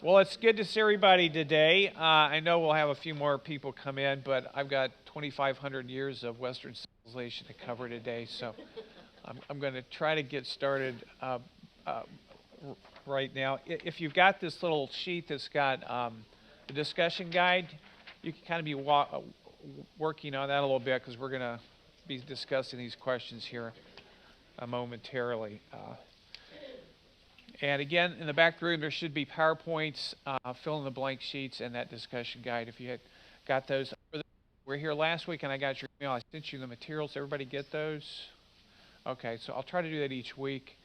Well, it's good to see everybody today. I know we'll have a few more people come in, but I've got 2,500 years of Western civilization to cover today, so I'm going to try to get started uh, right now. If you've got this little sheet that's got the discussion guide, you can kind of be working on that a little bit because we're going to be discussing these questions here momentarily. And again, in the back room, there should be PowerPoints, fill in the blank sheets, and that discussion guide. If you had got those, we're here last week, and I got your email. I sent you the materials. Everybody get those? Okay, so I'll try to do that each week,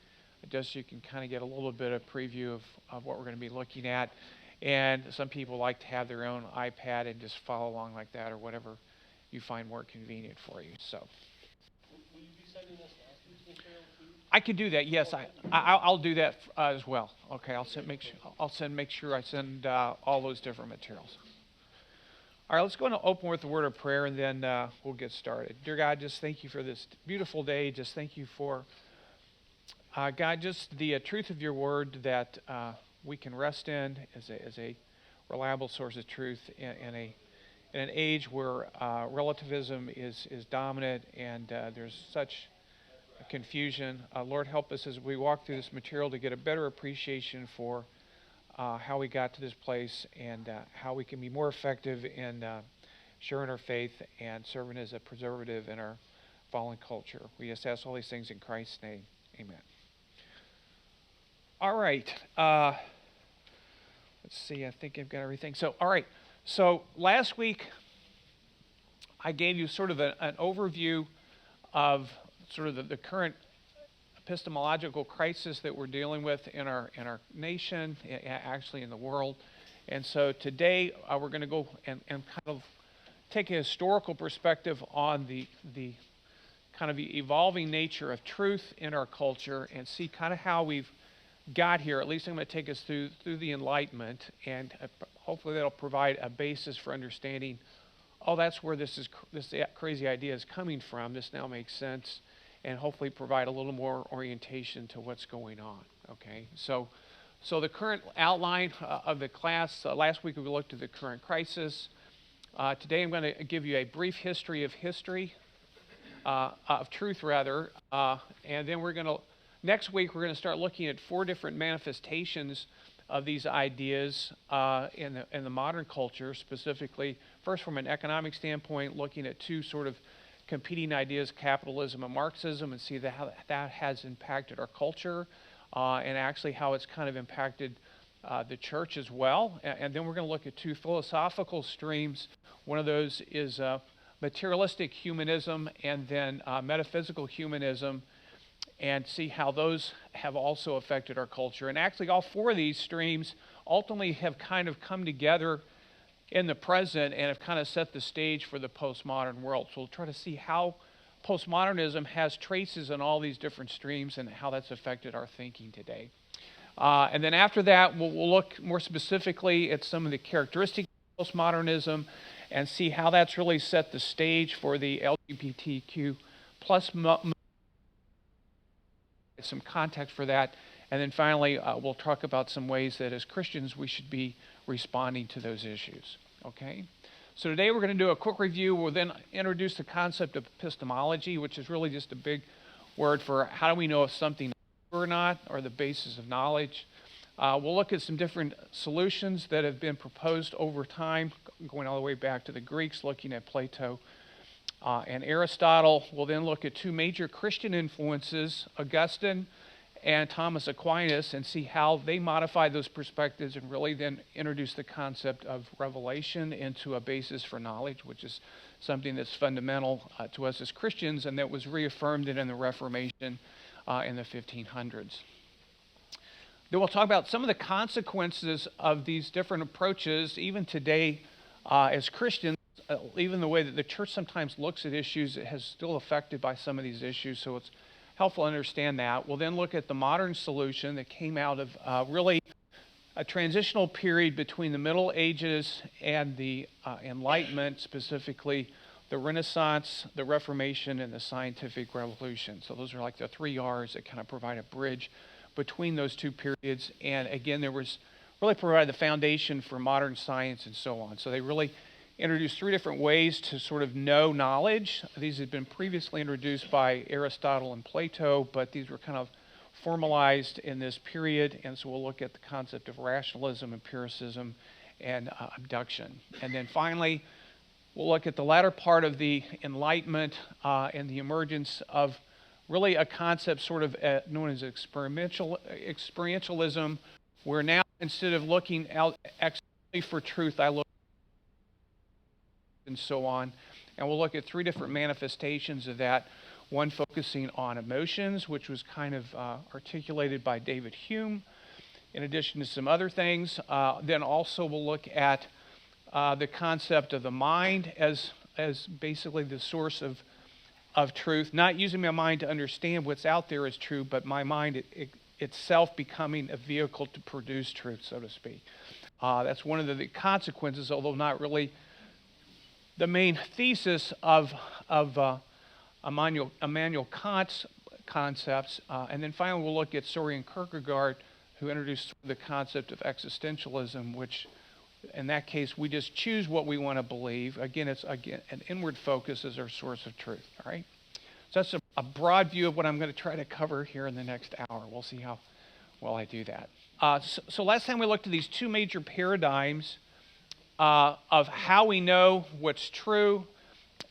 just so you can kind of get a little bit of preview of what we're going to be looking at. And some people like to have their own iPad and just follow along like that, or whatever you find more convenient for you. So. Will you be sending us last week's material too? I can do that. Yes, I'll do that as well. Okay, make sure I send all those different materials. All right, let's go and open with a word of prayer, and then we'll get started. Dear God, just thank you for this beautiful day. Just thank you for God, just the truth of your word that we can rest in as a reliable source of truth in an age where relativism is dominant and there's such confusion. Lord, help us as we walk through this material to get a better appreciation for how we got to this place and how we can be more effective in sharing our faith and serving as a preservative in our fallen culture. We just ask all these things in Christ's name. Amen. All right. Let's see. I think I've got everything. All right. So last week I gave you sort of an overview of sort of the current epistemological crisis that we're dealing with in our nation, actually in the world. And so today we're going to go and kind of take a historical perspective on the kind of evolving nature of truth in our culture and see kind of how we've got here. At least I'm going to take us through the Enlightenment, and hopefully that'll provide a basis for understanding, oh, that's where this crazy idea is coming from. This now makes sense, and hopefully provide a little more orientation to what's going on. Okay, so the current outline of the class. Last week we looked at the current crisis. Today I'm going to give you a brief history of truth rather, and then next week we're going to start looking at 4 different manifestations of these ideas in the modern culture, specifically, first from an economic standpoint, looking at 2 sort of competing ideas, capitalism and Marxism, and see how that has impacted our culture, and actually how it's kind of impacted the church as well. And then we're going to look at 2 philosophical streams. One of those is materialistic humanism and then metaphysical humanism, and see how those have also affected our culture. And actually all 4 of these streams ultimately have kind of come together in the present and have kind of set the stage for the postmodern world. So we'll try to see how postmodernism has traces in all these different streams and how that's affected our thinking today. And then after that, we'll look more specifically at some of the characteristics of postmodernism and see how that's really set the stage for the LGBTQ plus some context for that. And then finally, we'll talk about some ways that as Christians we should be responding to those issues. Okay? So today we're going to do a quick review. We'll then introduce the concept of epistemology, which is really just a big word for how do we know if something is true or not, or the basis of knowledge. We'll look at some different solutions that have been proposed over time, going all the way back to the Greeks, looking at Plato and Aristotle. We'll then look at 2 major Christian influences, Augustine and Thomas Aquinas, and see how they modified those perspectives and really then introduce the concept of revelation into a basis for knowledge, which is something that's fundamental to us as Christians, and that was reaffirmed in the Reformation in the 1500s. Then we'll talk about some of the consequences of these different approaches, even today as Christians. Even the way that the church sometimes looks at issues is still affected by some of these issues, so it's helpful to understand that. We'll then look at the modern solution that came out of really a transitional period between the Middle Ages and the Enlightenment, specifically the Renaissance, the Reformation, and the Scientific Revolution. So those are like the 3 R's that kind of provide a bridge between those 2 periods. And again, there was really provided the foundation for modern science and so on. So they really introduced 3 different ways to sort of know knowledge. These had been previously introduced by Aristotle and Plato, but these were kind of formalized in this period, and so we'll look at the concept of rationalism, empiricism, and abduction. And then finally, we'll look at the latter part of the Enlightenment and the emergence of really a concept sort of known as experientialism, where now instead of looking out externally for truth, I look and so on. And we'll look at 3 different manifestations of that. One focusing on emotions, which was kind of articulated by David Hume, in addition to some other things. Then also we'll look at the concept of the mind as basically the source of truth, not using my mind to understand what's out there as true, but my mind itself becoming a vehicle to produce truth, so to speak. That's one of the consequences, although not really the main thesis of Immanuel Kant's concepts. And then finally we'll look at Soren Kierkegaard, who introduced the concept of existentialism, which in that case we just choose what we want to believe. Again, it's an inward focus as our source of truth. All right. So that's a broad view of what I'm going to try to cover here in the next hour. We'll see how well I do that. So last time we looked at these 2 major paradigms of how we know what's true.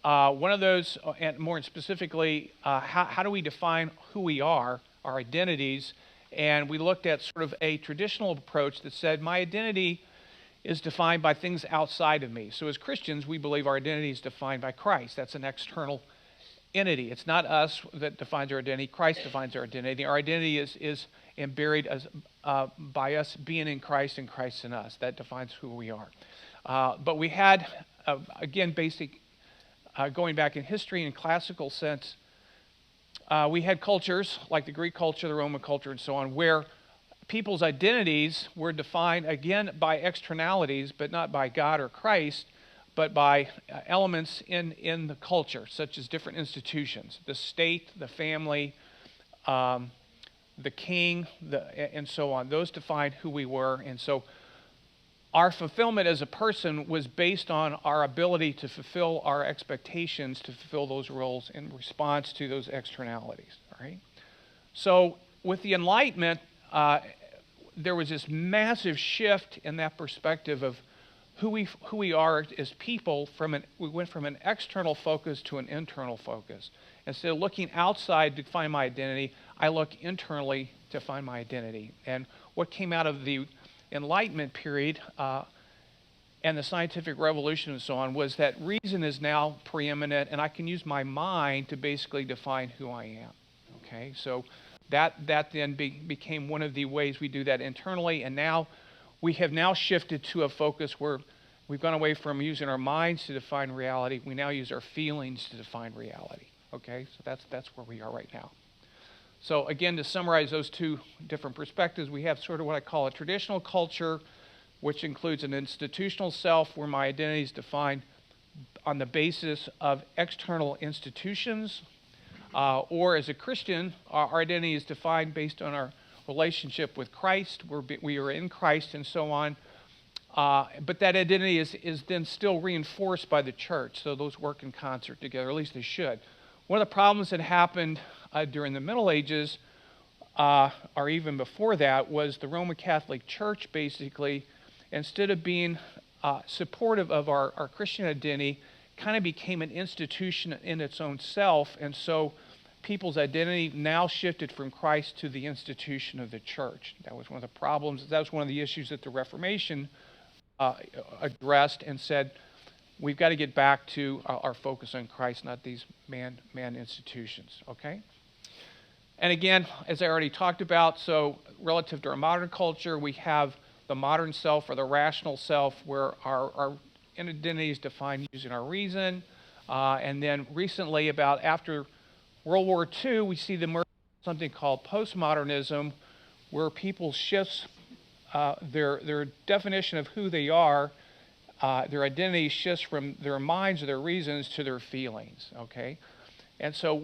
One of those, and more specifically, how do we define who we are, our identities? And we looked at sort of a traditional approach that said my identity is defined by things outside of me. So as Christians, we believe our identity is defined by Christ. That's an external entity. It's not us that defines our identity. Christ defines our identity. Our identity is buried as, by us being in Christ and Christ in us. That defines who we are. But we had, again, going back in history in classical sense, we had cultures like the Greek culture, the Roman culture, and so on, where people's identities were defined, again, by externalities, but not by God or Christ, but by elements in the culture, such as different institutions, the state, the family, the king, and so on. Those defined who we were, and so our fulfillment as a person was based on our ability to fulfill our expectations, to fulfill those roles in response to those externalities. All right. So with the Enlightenment, there was this massive shift in that perspective of who we are as people. We went from an external focus to an internal focus. Instead of looking outside to find my identity, I look internally to find my identity. And what came out of the Enlightenment period and the scientific revolution and so on was that reason is now preeminent, and I can use my mind to basically define who I am. Okay, so that then became one of the ways we do that internally, and now we have now shifted to a focus where we've gone away from using our minds to define reality. We now use our feelings to define reality. Okay, so that's where we are right now. So again, to summarize those 2 different perspectives, we have sort of what I call a traditional culture, which includes an institutional self where my identity is defined on the basis of external institutions, or as a Christian, our identity is defined based on our relationship with Christ. We are in Christ and so on. But that identity is then still reinforced by the church, so those work in concert together, at least they should. One of the problems that happened during the Middle Ages, or even before that, was the Roman Catholic Church basically, instead of being supportive of our Christian identity, kind of became an institution in its own self, and so people's identity now shifted from Christ to the institution of the church. That was one of the problems. That was one of the issues that the Reformation addressed and said, we've got to get back to our focus on Christ, not these man institutions, okay? And again, as I already talked about, so relative to our modern culture, we have the modern self or the rational self where our identity is defined using our reason. And then recently, about after World War II, we see the emergence of something called postmodernism, where people shift their definition of who they are. Their identity shifts from their minds or their reasons to their feelings, okay? And so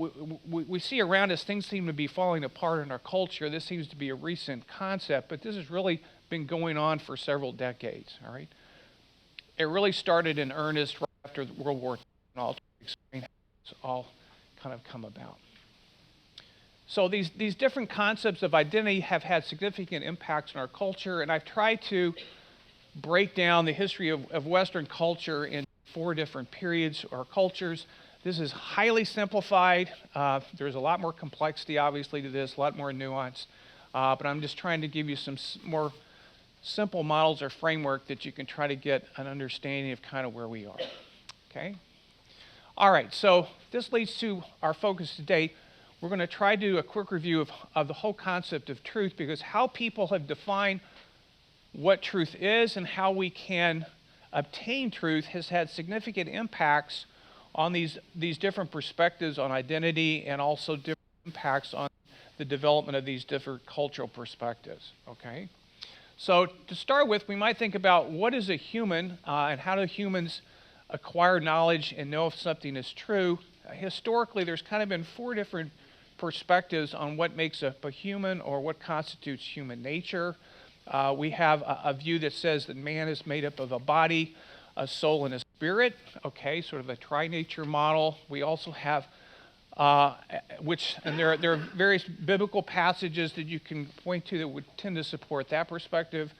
we see around us things seem to be falling apart in our culture. This seems to be a recent concept, but this has really been going on for several decades, all right? It really started in earnest right after World War II, and I'll explain how it's all kind of come about. So these different concepts of identity have had significant impacts on our culture, and I've tried to break down the history of Western culture in 4 different periods or cultures. This is highly simplified. There's a lot more complexity, obviously, to this, a lot more nuance. But I'm just trying to give you some more simple models or framework that you can try to get an understanding of kind of where we are. Okay? All right, so this leads to our focus today. We're going to try to do a quick review of the whole concept of truth, because how people have defined what truth is and how we can obtain truth has had significant impacts on these different perspectives on identity, and also different impacts on the development of these different cultural perspectives, okay? So to start with, we might think about what is a human, and how do humans acquire knowledge and know if something is true. Historically, there's kind of been 4 different perspectives on what makes a human, or what constitutes human nature. We have a view that says that man is made up of a body, a soul, and a spirit, okay, sort of a tri-nature model. We also have, and there are various biblical passages that you can point to that would tend to support that perspective.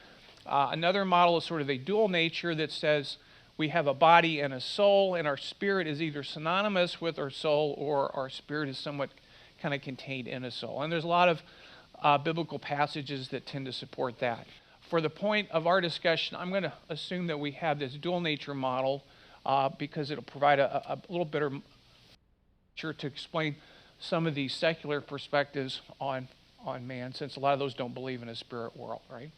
Another model is sort of a dual nature that says we have a body and a soul, and our spirit is either synonymous with our soul, or our spirit is somewhat kind of contained in a soul. And there's a lot of biblical passages that tend to support that. For the point of our discussion, I'm going to assume that we have this dual nature model, because it'll provide a little better picture to explain some of these secular perspectives on man, since a lot of those don't believe in a spirit world, right?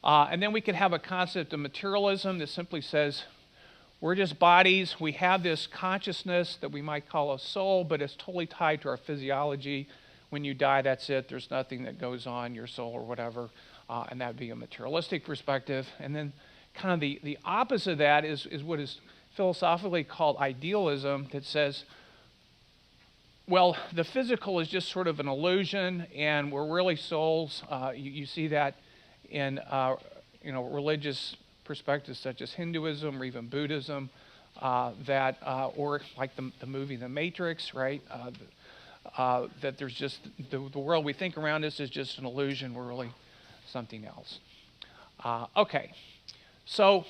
And then we can have a concept of materialism that simply says we're just bodies. We have this consciousness that we might call a soul, but it's totally tied to our physiology. When you die, that's it. There's nothing that goes on, your soul or whatever. And that would be a materialistic perspective. And then kind of the opposite of that is what is philosophically called idealism, that says, well, the physical is just sort of an illusion, and we're really souls. You see that in religious perspectives such as Hinduism or even Buddhism, or like the movie The Matrix, right? That there's just the world we think around us is just an illusion. We're really something else. Okay, so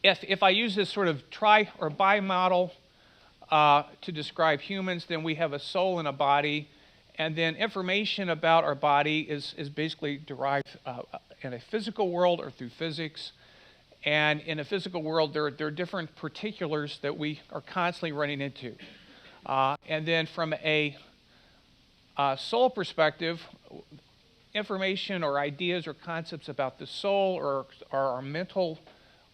if I use this sort of tri or bi model to describe humans, then we have a soul and a body, and then information about our body is basically derived in a physical world or through physics. And in a physical world, there are different particulars that we are constantly running into. And then from a soul perspective, information or ideas or concepts about the soul or our mental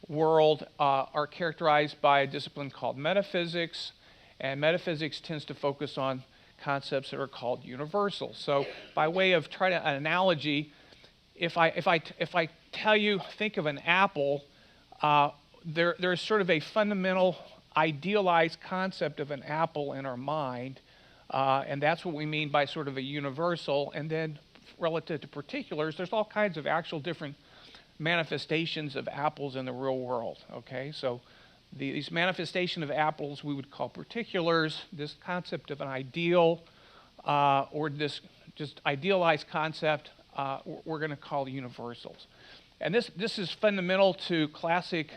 world are characterized by a discipline called metaphysics, and metaphysics tends to focus on concepts that are called universals. So by way of an analogy, if I tell you, think of an apple, there's sort of a fundamental idealized concept of an apple in our mind, and that's what we mean by sort of a universal. And then relative to particulars, there's all kinds of actual different manifestations of apples in the real world, okay? So these manifestation of apples we would call particulars. This concept of an ideal or this just idealized concept we're going to call universals. And this is fundamental to classic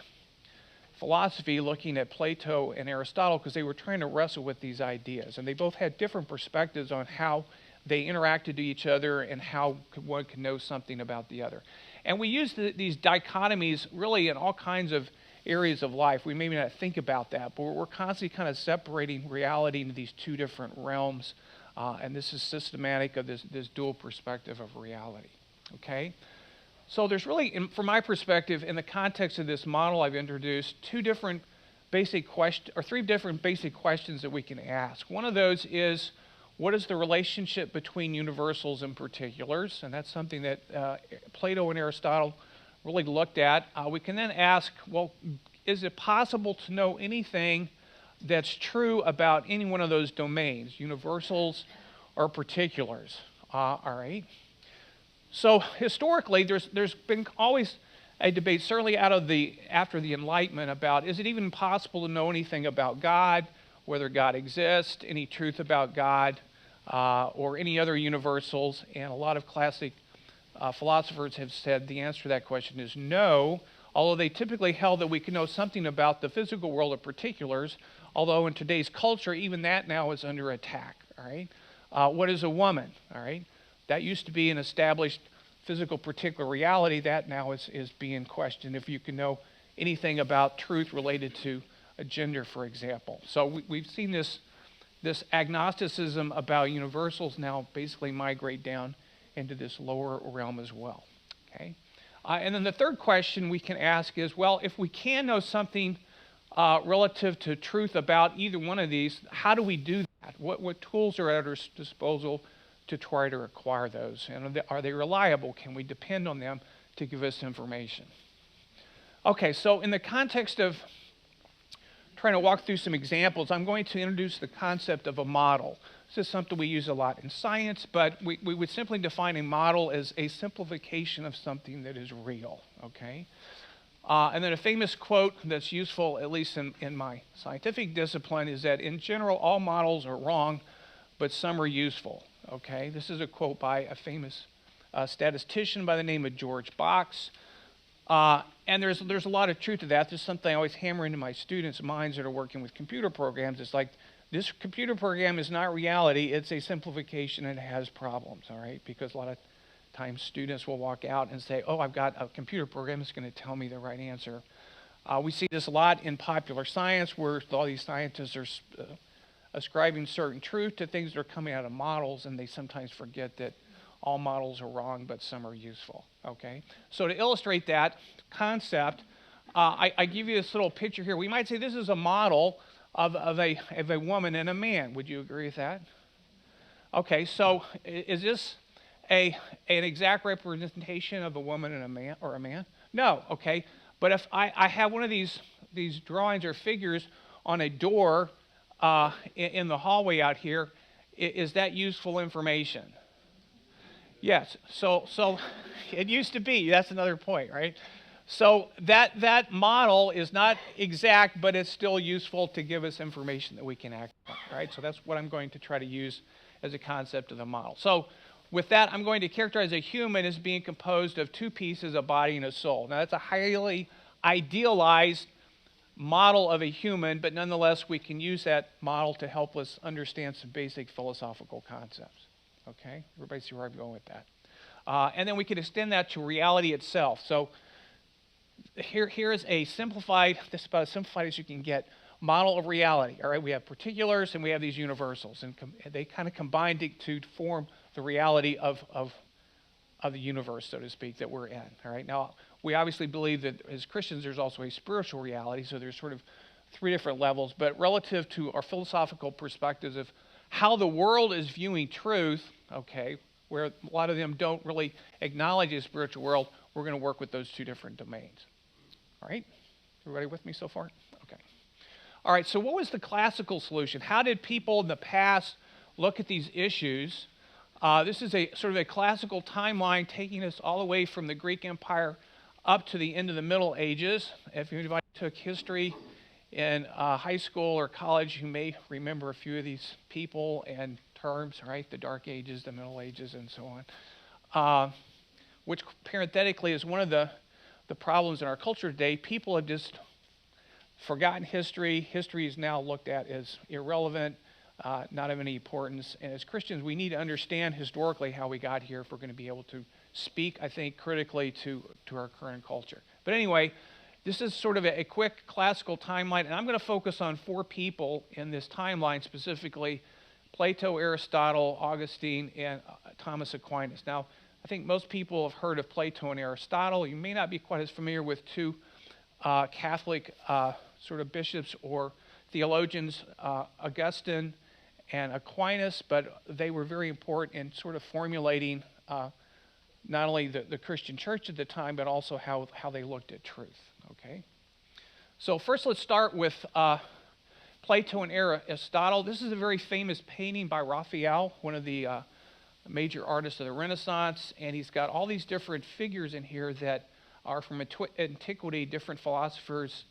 philosophy, looking at Plato and Aristotle, because they were trying to wrestle with these ideas. And they both had different perspectives on how they interacted to each other and how one could know something about the other. And we use these dichotomies really in all kinds of areas of life. We maybe not think about that, but we're constantly kind of separating reality into these 2 different realms. And this is systematic of this dual perspective of reality. Okay? So there's really, from my perspective, in the context of this model I've introduced, 3 different basic questions that we can ask. One of those is, what is the relationship between universals and particulars? And that's something that Plato and Aristotle really looked at. We can then ask, well, is it possible to know anything that's true about any one of those domains, universals or particulars. All right. So historically, there's been always a debate, certainly after the Enlightenment, about is it even possible to know anything about God, whether God exists, any truth about God, or any other universals. And a lot of classic philosophers have said the answer to that question is no, although they typically held that we can know something about the physical world of particulars, although in today's culture, even that now is under attack. All right. What is a woman? All right. That used to be an established physical particular reality. That now is being questioned if you can know anything about truth related to a gender, for example. So we've seen this agnosticism about universals now basically migrate down into this lower realm as well. Okay, and then the third question we can ask is, well, if we can know something relative to truth about either one of these, how do we do that? What tools are at our disposal to try to acquire those? And are they reliable? Can we depend on them to give us information? Okay, so in the context of trying to walk through some examples, I'm going to introduce the concept of a model. This is something we use a lot in science, but we would simply define a model as a simplification of something that is real, okay? And then a famous quote that's useful, at least in my scientific discipline, is that in general, all models are wrong, but some are useful, okay? This is a quote by a famous statistician by the name of George Box. And there's a lot of truth to that. There's something I always hammer into my students' minds that are working with computer programs. It's like, this computer program is not reality. It's a simplification and it has problems, all right? Because a lot of times students will walk out and say, oh, I've got a computer program that's going to tell me the right answer. We see this a lot in popular science where all these scientists are ascribing certain truth to things that are coming out of models, and they sometimes forget that all models are wrong, but some are useful, okay? So to illustrate that concept, I give you this little picture here. We might say this is a model of a woman and a man. Would you agree with that? Okay, so is this an exact representation of a woman and a man, or a man? No, okay. But if I have one of these drawings or figures on a door in the hallway out here, is that useful information? Yes. So it used to be. That's another point, right? So that model is not exact, but it's still useful to give us information that we can act on, right? So that's what I'm going to try to use as a concept of the model. So with that, I'm going to characterize a human as being composed of two pieces, a body and a soul. Now, that's a highly idealized model of a human, but nonetheless, we can use that model to help us understand some basic philosophical concepts. Okay? Everybody see where I'm going with that? And then we can extend that to reality itself. So here is a simplified, this is about as simplified as you can get, model of reality. All right, we have particulars and we have these universals, and they kind of combine to form the reality of the universe, so to speak, that we're in. All right, now we obviously believe that as Christians there's also a spiritual reality, so there's sort of three different levels, but relative to our philosophical perspectives of how the world is viewing truth, okay, where a lot of them don't really acknowledge a spiritual world, we're going to work with those two different domains. All right, everybody with me so far? Okay. All right, so what was the classical solution? How did people in the past look at these issues? This is a sort of a classical timeline taking us all the way from the Greek Empire up to the end of the Middle Ages. If anybody took history in high school or college, you may remember a few of these people and terms, right? The Dark Ages, the Middle Ages, and so on. Which parenthetically is one of the problems in our culture today. People have just forgotten history. History is now looked at as irrelevant, not of any importance. And as Christians, we need to understand historically how we got here if we're going to be able to speak, I think, critically to our current culture. But anyway, this is sort of a quick classical timeline, and I'm going to focus on four people in this timeline, specifically Plato, Aristotle, Augustine, and Thomas Aquinas. Now, I think most people have heard of Plato and Aristotle. You may not be quite as familiar with two Catholic sort of bishops or theologians, Augustine and Aquinas, but they were very important in sort of formulating not only the Christian church at the time, but also how they looked at truth. Okay, so first let's start with Plato and Aristotle. This is a very famous painting by Raphael, one of the major artists of the Renaissance, and he's got all these different figures in here that are from antiquity, different philosophers,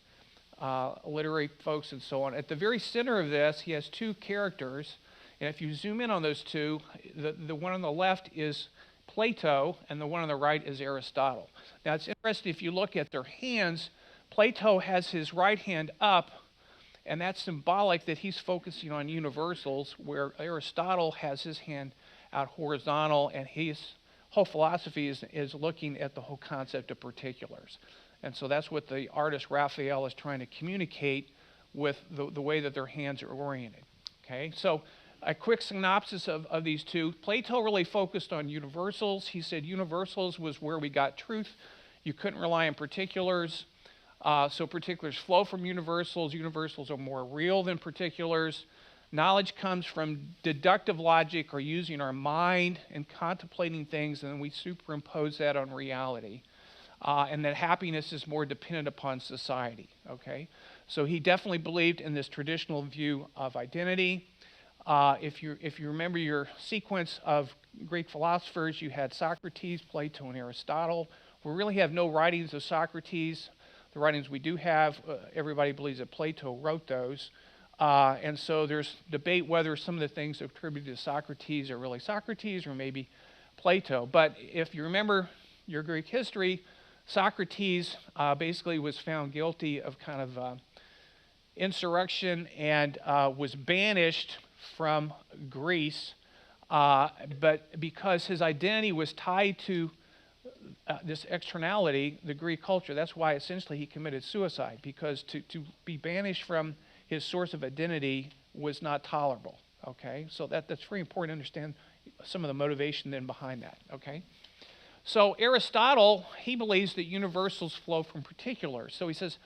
literary folks, and so on. At the very center of this, he has two characters, and if you zoom in on those two, the one on the left is Plato, and the one on the right is Aristotle. Now, it's interesting, if you look at their hands, Plato has his right hand up, and that's symbolic that he's focusing on universals, where Aristotle has his hand out horizontal, and his whole philosophy is looking at the whole concept of particulars. And so that's what the artist Raphael is trying to communicate with the way that their hands are oriented. Okay, so a quick synopsis of these two. Plato really focused on universals. He said universals was where we got truth. You couldn't rely on particulars. So particulars flow from universals. Universals are more real than particulars. Knowledge comes from deductive logic, or using our mind and contemplating things, and then we superimpose that on reality. And that happiness is more dependent upon society. Okay, so he definitely believed in this traditional view of identity. If you remember your sequence of Greek philosophers, you had Socrates, Plato, and Aristotle. We really have no writings of Socrates. The writings we do have, everybody believes that Plato wrote those. And so there's debate whether some of the things attributed to Socrates are really Socrates or maybe Plato. But if you remember your Greek history, Socrates basically was found guilty of kind of insurrection and was banished from Greece. But because his identity was tied to this externality, the Greek culture, that's why essentially he committed suicide, because to be banished from his source of identity was not tolerable. Okay, so that's very important to understand some of the motivation then behind that. Okay, so Aristotle, he believes that universals flow from particulars. So he says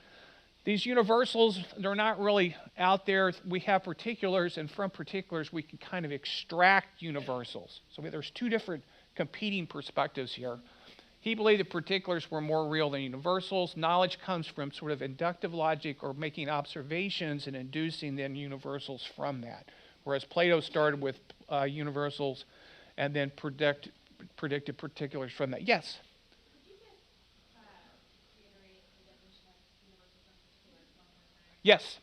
these universals, they're not really out there. We have particulars, and from particulars we can kind of extract universals. So there's two different competing perspectives here. He believed that particulars were more real than universals. Knowledge comes from sort of inductive logic, or making observations and inducing then universals from that. Whereas Plato started with universals and then predicted particulars from that. Yes? Yes.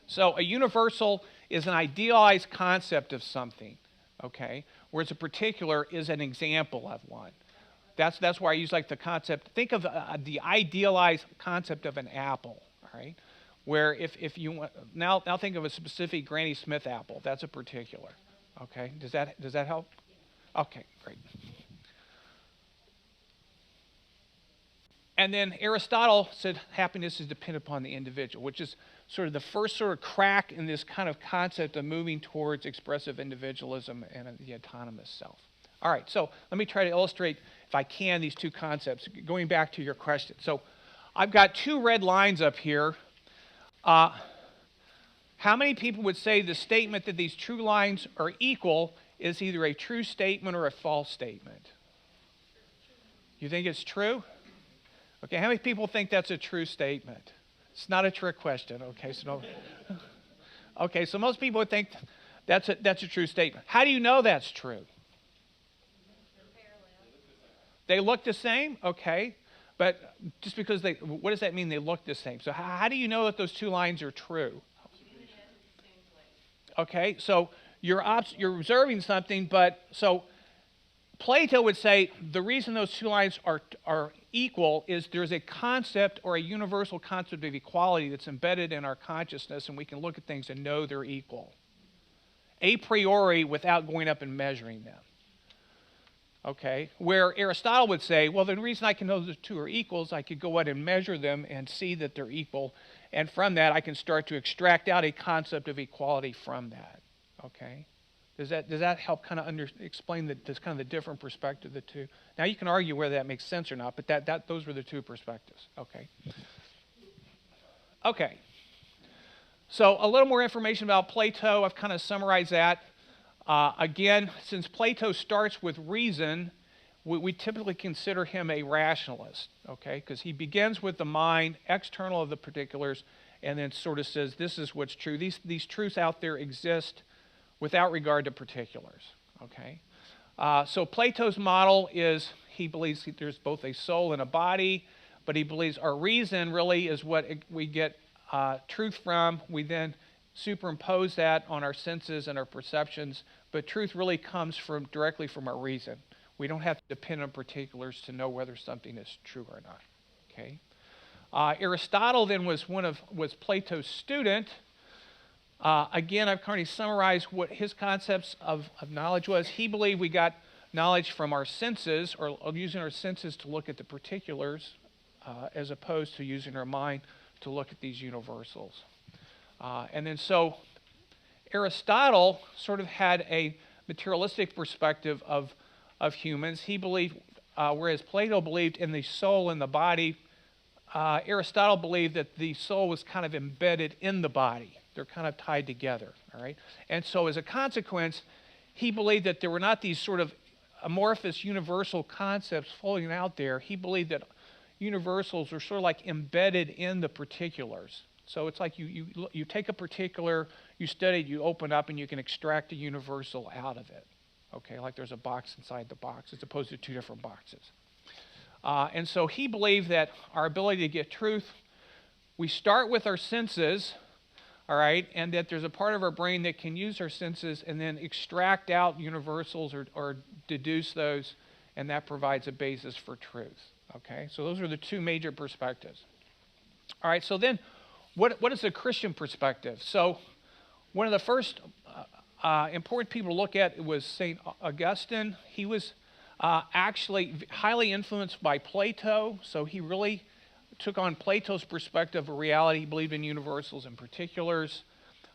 So a universal is an idealized concept of something, okay? Whereas a particular is an example of one. That's why I use like the concept. Think of the idealized concept of an apple, all right? Where if you want, now think of a specific Granny Smith apple. That's a particular, okay? Does that help? Okay, great. And then Aristotle said happiness is dependent upon the individual, which is sort of the first sort of crack in this kind of concept of moving towards expressive individualism and the autonomous self. All right, so let me try to illustrate, if I can, these two concepts, going back to your question. So I've got two red lines up here. How many people would say the statement that these true lines are equal is either a true statement or a false statement? You think it's true? Okay, how many people think that's a true statement? It's not a trick question, okay? So okay, so most people would think that's a true statement. How do you know that's true? They look the same? Okay. But just because what does that mean, they look the same? So how do you know that those two lines are true? Okay, so you're observing something, but so Plato would say the reason those two lines are equal is there's a concept, or a universal concept of equality, that's embedded in our consciousness, and we can look at things and know they're equal a priori without going up and measuring them. Okay, where Aristotle would say, well, the reason I can know the two are equals, I could go out and measure them and see that they're equal, and from that I can start to extract out a concept of equality from that. Okay, does that help kind of explain this kind of the different perspective of the two? Now you can argue whether that makes sense or not, but those were the two perspectives. Okay. Okay. So a little more information about Plato. I've kind of summarized that. Again, since Plato starts with reason, we typically consider him a rationalist, okay? Because he begins with the mind, external of the particulars, and then sort of says this is what's true. These truths out there exist without regard to particulars. Okay, so Plato's model is he believes there's both a soul and a body, but he believes our reason really is what we get truth from. We then superimpose that on our senses and our perceptions, but truth really comes directly from our reason. We don't have to depend on particulars to know whether something is true or not. Okay. Aristotle then was Plato's student. Again, I've kind of summarized what his concepts of knowledge was. He believed we got knowledge from our senses, or using our senses to look at the particulars, as opposed to using our mind to look at these universals. And then so Aristotle sort of had a materialistic perspective of humans. He believed, whereas Plato believed in the soul and the body, Aristotle believed that the soul was kind of embedded in the body. They're kind of tied together, all right? And so as a consequence, he believed that there were not these sort of amorphous universal concepts floating out there. He believed that universals were sort of like embedded in the particulars. So it's like you take a particular, you study it, you open up, and you can extract a universal out of it. Okay, like there's a box inside the box as opposed to two different boxes. And so he believed that our ability to get truth, we start with our senses, all right, and that there's a part of our brain that can use our senses and then extract out universals or deduce those, and that provides a basis for truth. Okay, so those are the two major perspectives. All right, so then what is the Christian perspective? So one of the first important people to look at was St. Augustine. He was actually highly influenced by Plato, so he really took on Plato's perspective of reality. He believed in universals and particulars.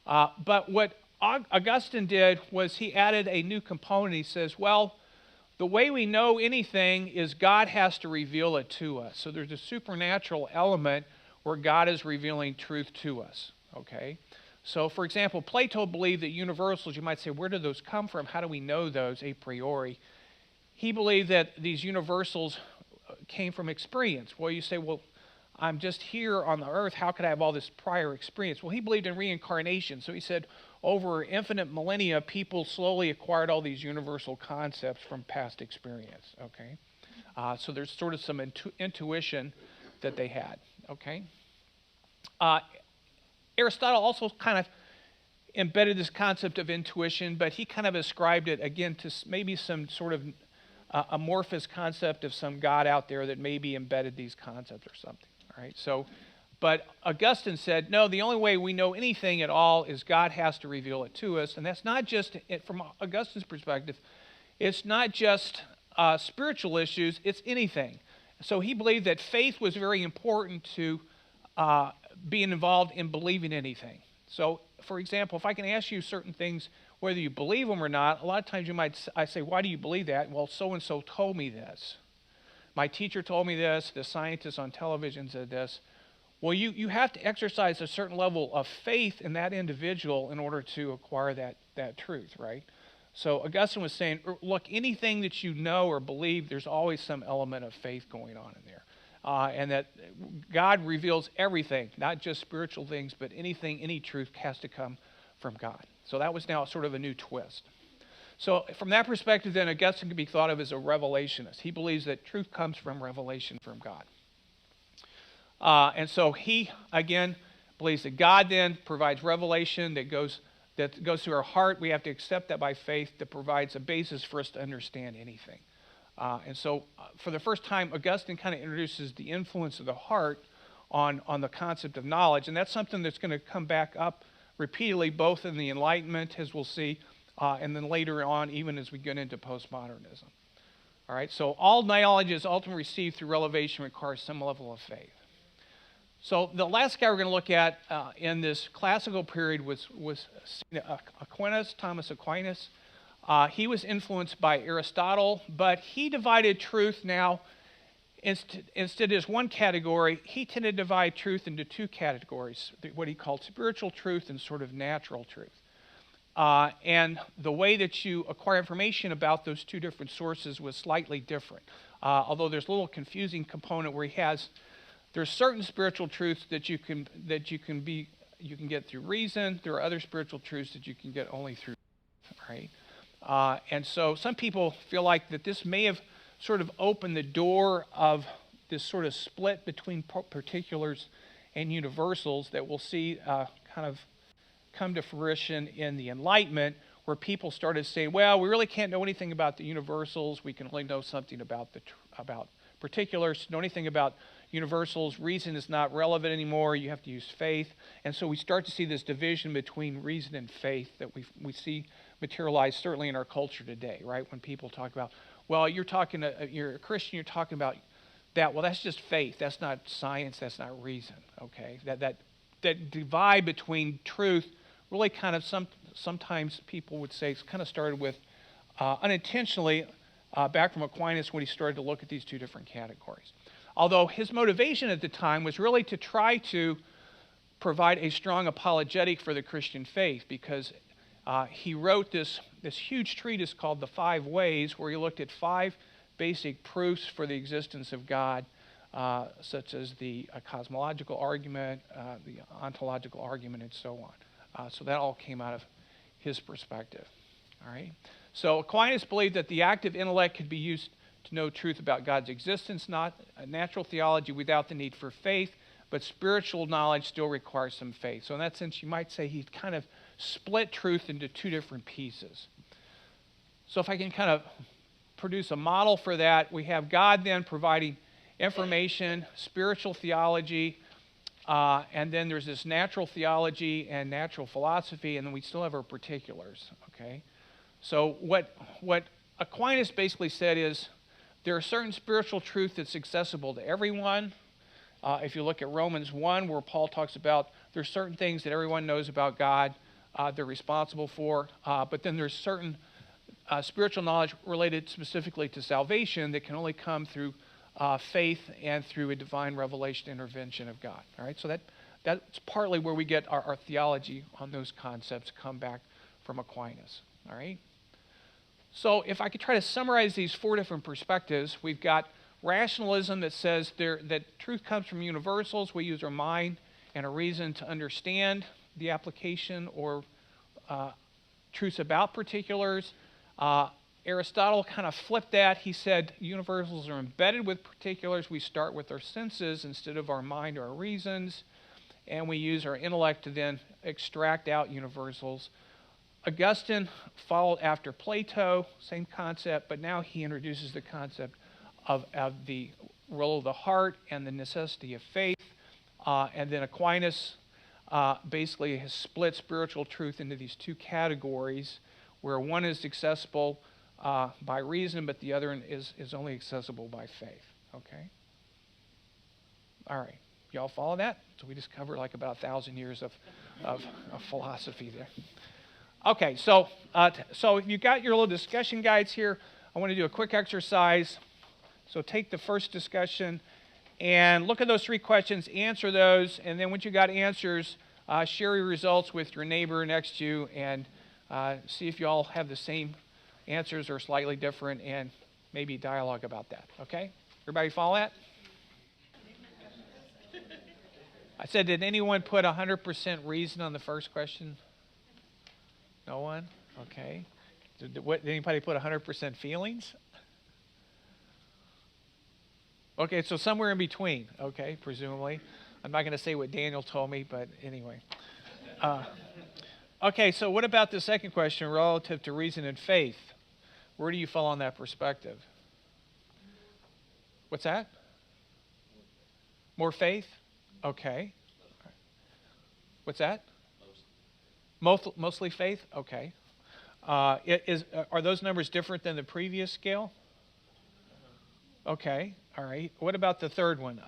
But what Augustine did was he added a new component. He says, well, the way we know anything is God has to reveal it to us. So there's a supernatural element where God is revealing truth to us. Okay? So, for example, Plato believed that universals, you might say, where do those come from? How do we know those a priori? He believed that these universals came from experience. Well, you say, well, I'm just here on the earth. How could I have all this prior experience? Well, he believed in reincarnation. So he said, over infinite millennia, people slowly acquired all these universal concepts from past experience. Okay? So there's sort of some intuition that they had. Okay? Aristotle also kind of embedded this concept of intuition, but he kind of ascribed it, again, to maybe some sort of amorphous concept of some God out there that maybe embedded these concepts or something. All right, so, but Augustine said, no, the only way we know anything at all is God has to reveal it to us, and that's not just, from Augustine's perspective, it's not just spiritual issues, it's anything. So he believed that faith was very important to being involved in believing anything. So, for example, if I can ask you certain things, whether you believe them or not, a lot of times I say, why do you believe that? Well, so-and-so told me this. My teacher told me this. The scientist on television said this. Well, you have to exercise a certain level of faith in that individual in order to acquire that truth, right? So Augustine was saying, look, anything that you know or believe, there's always some element of faith going on in there. And that God reveals everything, not just spiritual things, but anything, any truth has to come from God. So that was now sort of a new twist. So from that perspective, then, Augustine can be thought of as a revelationist. He believes that truth comes from revelation from God. And so he, again, believes that God then provides revelation that goes through our heart. We have to accept that by faith, that provides a basis for us to understand anything. And so for the first time, Augustine kind of introduces the influence of the heart on the concept of knowledge. And that's something that's going to come back up repeatedly, both in the Enlightenment, as we'll see, and then later on, even as we get into postmodernism. All right, so all knowledge is ultimately received through revelation requires some level of faith. So the last guy we're going to look at in this classical period was Aquinas, Thomas Aquinas. He was influenced by Aristotle, but he divided truth now. Instead of one category, he tended to divide truth into two categories, what he called spiritual truth and sort of natural truth. And the way that you acquire information about those two different sources was slightly different. Although there's a little confusing component where he has There's certain spiritual truths that you can get through reason. There are other spiritual truths that you can get only through faith, right? And so some people feel like that this may have sort of opened the door of this sort of split between particulars and universals that we'll see kind of come to fruition in the Enlightenment, where people started saying, well, we really can't know anything about the universals. We can only know something about about particulars. Know anything about universals, reason is not relevant anymore. You have to use faith. And so we start to see this division between reason and faith that we see materialize certainly in our culture today, right? When people talk about, well, you're a Christian, you're talking about that. Well, that's just faith. That's not science. That's not reason, okay? That divide between truth really kind of sometimes people would say it's kind of started with unintentionally back from Aquinas when he started to look at these two different categories. Although his motivation at the time was really to try to provide a strong apologetic for the Christian faith, because he wrote this huge treatise called The Five Ways, where he looked at 5 basic proofs for the existence of God, such as the cosmological argument, the ontological argument, and so on. So that all came out of his perspective. All right. So Aquinas believed that the active intellect could be used to know truth about God's existence, not a natural theology without the need for faith, but spiritual knowledge still requires some faith. So in that sense, you might say he kind of split truth into 2 different pieces. So if I can kind of produce a model for that, we have God then providing information, spiritual theology, and then there's this natural theology and natural philosophy, and then we still have our particulars, okay? So what Aquinas basically said is there are certain spiritual truths that's accessible to everyone. If you look at Romans 1, where Paul talks about there's certain things that everyone knows about God, they're responsible for, but then there's certain spiritual knowledge related specifically to salvation that can only come through faith and through a divine revelation intervention of God. All right, so that's partly where we get our theology on those concepts come back from Aquinas. All right. So if I could try to summarize these 4 different perspectives, we've got rationalism that says that truth comes from universals. We use our mind and our reason to understand the application or truths about particulars. Aristotle kind of flipped that. He said universals are embedded with particulars. We start with our senses instead of our mind or our reasons, and we use our intellect to then extract out universals. Augustine followed after Plato, same concept, but now he introduces the concept of the role of the heart and the necessity of faith. And then Aquinas basically has split spiritual truth into these 2 categories, where one is accessible by reason, but the other is only accessible by faith. Okay? All right. Y'all follow that? So we just covered like about 1,000 years of philosophy there. Okay, so you got your little discussion guides here. I want to do a quick exercise. So take the first discussion and look at those 3 questions, answer those, and then once you got answers, share your results with your neighbor next to you and see if you all have the same answers or slightly different, and maybe dialogue about that. Okay? Everybody follow that? I said, did anyone put 100% reason on the first question? No one? Okay. Did anybody put 100% feelings? Okay, so somewhere in between, okay, presumably. I'm not going to say what Daniel told me, but anyway. Okay, so what about the second question relative to reason and faith? Where do you fall on that perspective? What's that? More faith? Okay. What's that? Mostly faith? Okay. Are those numbers different than the previous scale? Okay. All right. What about the third one?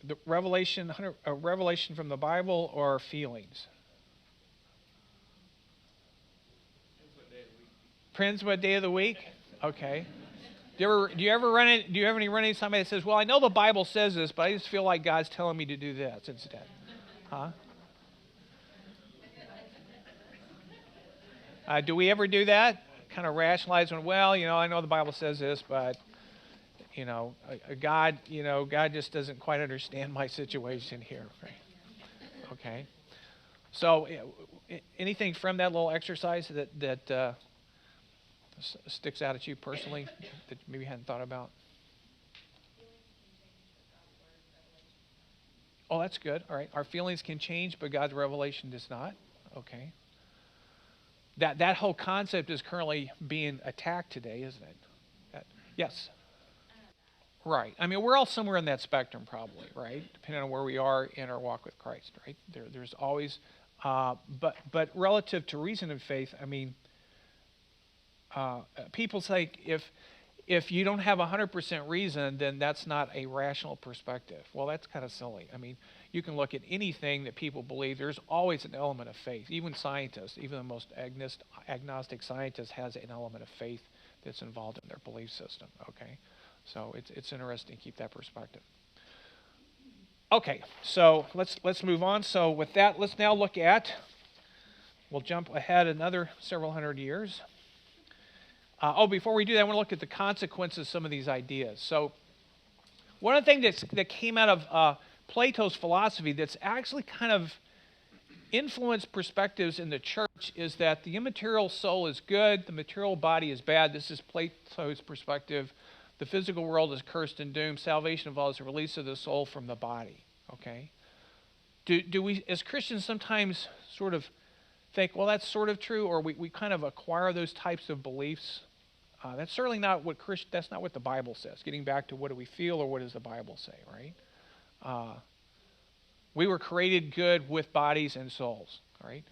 The revelation from the Bible or feelings? Depends what day of the week. Okay. Do you ever run into somebody that says, "Well, I know the Bible says this, but I just feel like God's telling me to do this instead"? Huh? Do we ever do that? Kind of rationalize when, well, I know the Bible says this, but, God, God just doesn't quite understand my situation here. Right? Okay. So, anything from that little exercise that sticks out at you personally that maybe you hadn't thought about? Oh, that's good. All right. Our feelings can change, but God's revelation does not. Okay. That whole concept is currently being attacked today, isn't it? Yes. Right. I mean, we're all somewhere in that spectrum, probably, right? Depending on where we are in our walk with Christ, right? There's always, but relative to reason and faith, I mean, people say if you don't have 100% reason, then that's not a rational perspective. Well, that's kind of silly. I mean, you can look at anything that people believe. There's always an element of faith. Even scientists, even the most agnostic scientist has an element of faith that's involved in their belief system. Okay, so it's interesting to keep that perspective. Okay, so let's move on. So with that, let's now look at. We'll jump ahead another several hundred years. Before we do that, I want to look at the consequences of some of these ideas. So one of the things that came out of Plato's philosophy that's actually kind of influenced perspectives in the church is that the immaterial soul is good, the material body is bad. This is Plato's perspective. The physical world is cursed and doomed. Salvation involves the release of the soul from the body. Okay? Do we, as Christians, sometimes sort of think, well, that's sort of true, or we kind of acquire those types of beliefs? That's certainly not what that's not what the Bible says. Getting back to what do we feel, or what does the Bible say, right? We were created good with bodies and souls. All right,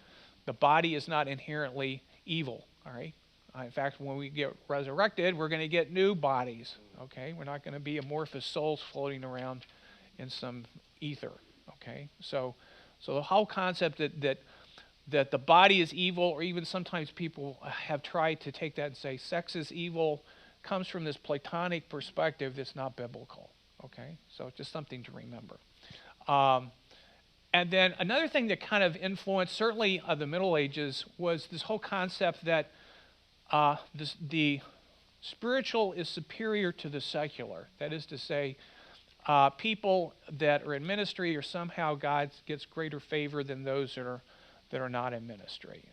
the body is not inherently evil. All right. In fact, when we get resurrected, we're going to get new bodies. Okay, we're not going to be amorphous souls floating around in some ether. Okay, so the whole concept that the body is evil, or even sometimes people have tried to take that and say sex is evil, comes from this Platonic perspective that's not biblical. Okay, so just something to remember. And then another thing that kind of influenced, certainly the Middle Ages, was this whole concept that the spiritual is superior to the secular. That is to say, people that are in ministry, or somehow God gets greater favor than those that are not in ministry.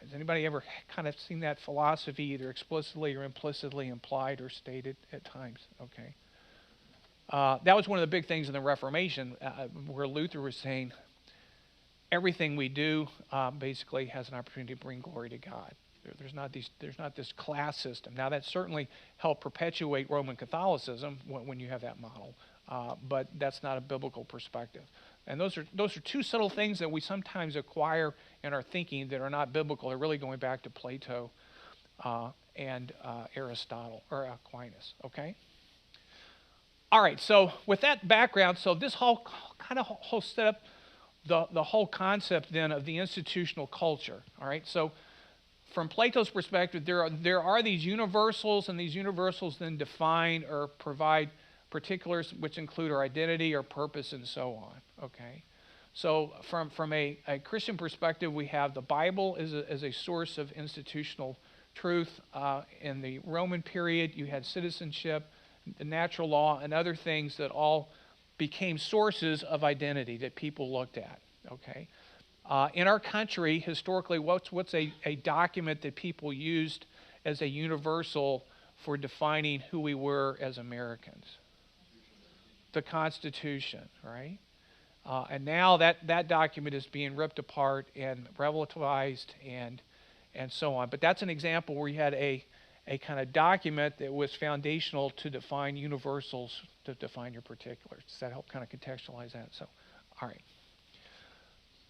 Has anybody ever kind of seen that philosophy either explicitly or implicitly implied or stated at times? Okay. That was one of the big things in the Reformation, where Luther was saying everything we do basically has an opportunity to bring glory to God. There's not this class system. Now that certainly helped perpetuate Roman Catholicism when you have that model, but that's not a biblical perspective. And those are two subtle things that we sometimes acquire in our thinking that are not biblical. They're really going back to Plato and Aristotle or Aquinas. Okay. All right. So with that background, so this whole set up the whole concept then of the institutional culture. All right. So from Plato's perspective, there are these universals, and these universals then define or provide particulars which include our identity, our purpose, and so on. Okay, so from a Christian perspective, we have the Bible as a source of institutional truth. In the Roman period, you had citizenship, the natural law, and other things that all became sources of identity that people looked at. Okay, in our country, historically, what's a document that people used as a universal for defining who we were as Americans? The Constitution, right? And now that document is being ripped apart and relativized and so on. But that's an example where you had a kind of document that was foundational to define universals, to define your particulars. Does that help kind of contextualize that? So, all right.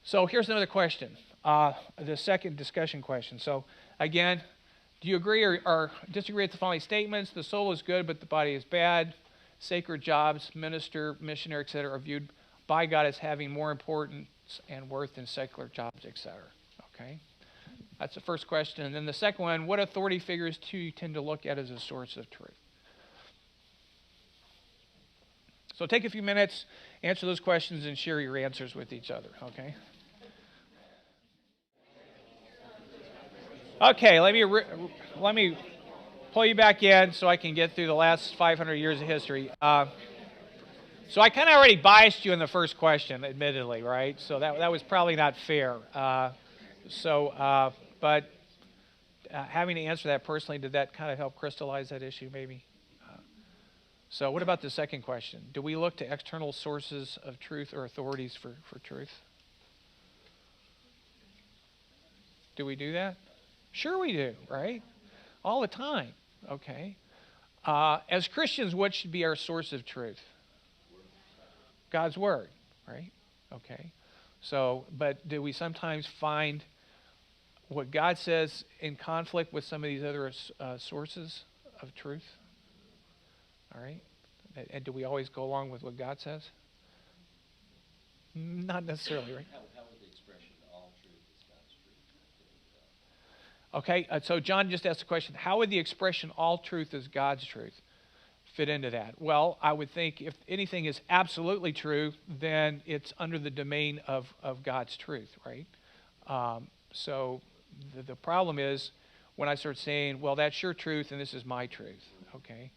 So here's another question, the second discussion question. So again, do you agree or disagree with the following statements? The soul is good, but the body is bad. Sacred jobs, minister, missionary, etc., are viewed by God as having more importance and worth than secular jobs, etc. Okay, that's the first question. And then the second one: what authority figures do you tend to look at as a source of truth? So take a few minutes, answer those questions, and share your answers with each other. Okay. Okay. Let me pull you back in so I can get through the last 500 years of history. So I kind of already biased you in the first question, admittedly, right? So that was probably not fair. But having to answer that personally, did that kind of help crystallize that issue, maybe? So what about the second question? Do we look to external sources of truth or authorities for truth? Do we do that? Sure we do, right? All the time, okay? As Christians, what should be our source of truth? God's Word, right? Okay. So, but do we sometimes find what God says in conflict with some of these other sources of truth? All right? And do we always go along with what God says? Not necessarily, right? How would the expression, all truth is God's truth? Okay, so John just asked the question, how would the expression, all truth is God's truth, fit into that? Well, I would think if anything is absolutely true, then it's under the domain of God's truth, right? So the problem is when I start saying, well, that's your truth and this is my truth, okay?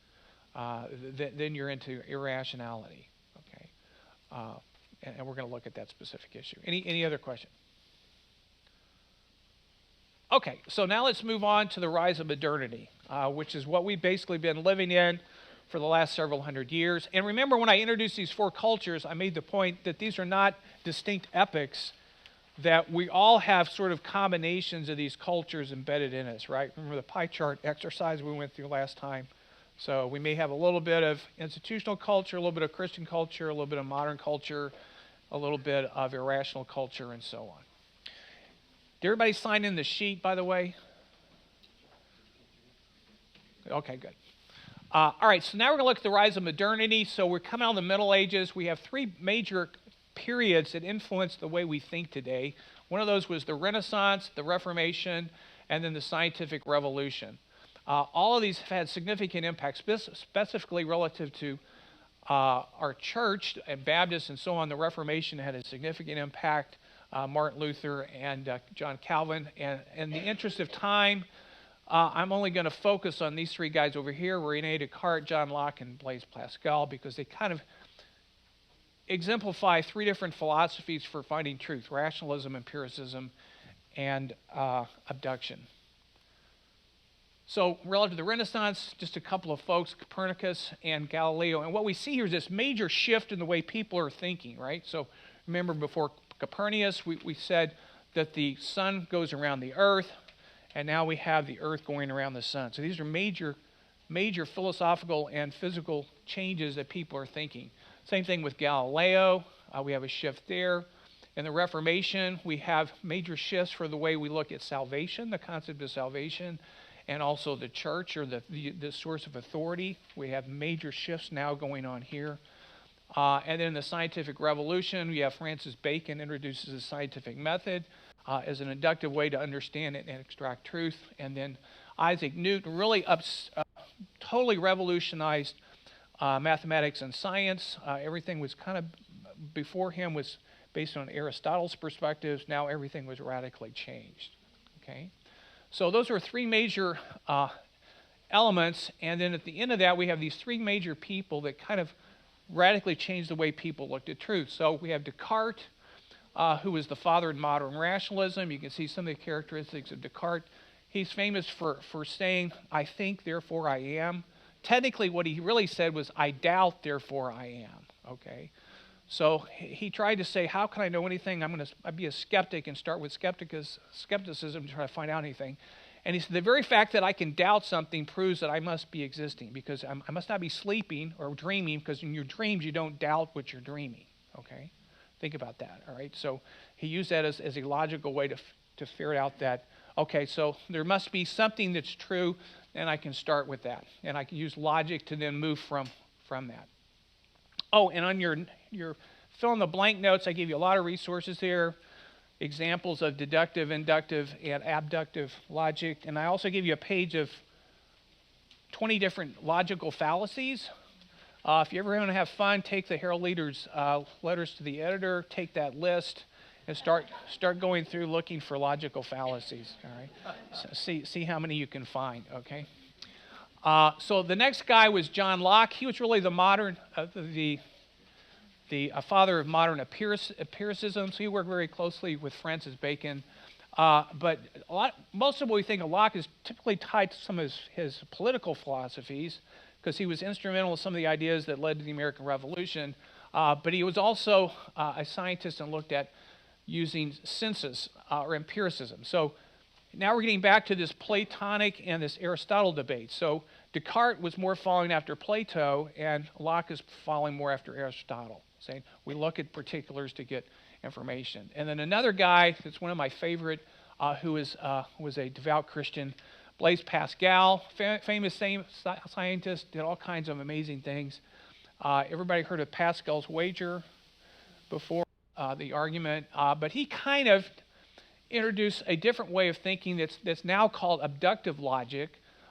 Then you're into irrationality, okay? And we're going to look at that specific issue. Any other question? Okay, so now let's move on to the rise of modernity, which is what we've basically been living in for the last several hundred years. And remember, when I introduced these four cultures, I made the point that these are not distinct epochs, that we all have sort of combinations of these cultures embedded in us, right? Remember the pie chart exercise we went through last time? So we may have a little bit of institutional culture, a little bit of Christian culture, a little bit of modern culture, a little bit of irrational culture, and so on. Did everybody sign in the sheet, by the way? Okay, good. All right, so now we're going to look at the rise of modernity. So we're coming out of the Middle Ages. We have three major periods that influenced the way we think today. One of those was the Renaissance, the Reformation, and then the Scientific Revolution. All of these have had significant impacts, specifically relative to our church and Baptists and so on. The Reformation had a significant impact, Martin Luther and John Calvin. And in the interest of time, I'm only going to focus on these three guys over here, René Descartes, John Locke, and Blaise Pascal, because they kind of exemplify three different philosophies for finding truth: rationalism, empiricism, and abduction. So relative to the Renaissance, just a couple of folks, Copernicus and Galileo. And what we see here is this major shift in the way people are thinking, right? So remember before Copernicus, we said that the sun goes around the earth, and now we have the earth going around the sun. So these are major philosophical and physical changes that people are thinking. Same thing with Galileo. We have a shift there. In the Reformation, we have major shifts for the way we look at salvation, the concept of salvation, and also the church, or the source of authority. We have major shifts now going on here. And then in the Scientific Revolution, we have Francis Bacon introduces the scientific method as an inductive way to understand it and extract truth. And then Isaac Newton really totally revolutionized mathematics and science. Everything was kind of, before him, was based on Aristotle's perspectives. Now everything was radically changed. Okay? So those are three major elements, and then at the end of that, we have these three major people that kind of radically changed the way people looked at truth. So we have Descartes, who was the father of modern rationalism. You can see some of the characteristics of Descartes. He's famous for saying, "I think, therefore I am." Technically, what he really said was, "I doubt, therefore I am." Okay? So he tried to say, how can I know anything? I'd be a skeptic and start with skepticism to try to find out anything. And he said, the very fact that I can doubt something proves that I must be existing, because I must not be sleeping or dreaming, because in your dreams you don't doubt what you're dreaming. Okay? Think about that. All right? So he used that as a logical way to figure out that, okay, so there must be something that's true, and I can start with that. And I can use logic to then move from that. Oh, and on your fill in the blank notes, I gave you a lot of resources here, examples of deductive, inductive, and abductive logic. And I also gave you a page of 20 different logical fallacies. If you ever want to have fun, take the Herald Leader's letters to the editor, take that list, and start going through looking for logical fallacies. All right, so see how many you can find. Okay. So the next guy was John Locke. He was really the father of modern empiricism. So he worked very closely with Francis Bacon. But most of what we think of Locke is typically tied to some of his political philosophies, because he was instrumental in some of the ideas that led to the American Revolution. But he was also a scientist and looked at using senses or empiricism. So now we're getting back to this Platonic and this Aristotle debate. So Descartes was more following after Plato, and Locke is following more after Aristotle, saying we look at particulars to get information. And then another guy that's one of my favorite, who was a devout Christian, Blaise Pascal, famous scientist, did all kinds of amazing things. Everybody heard of Pascal's wager before, the argument, but he kind of introduced a different way of thinking that's now called abductive logic,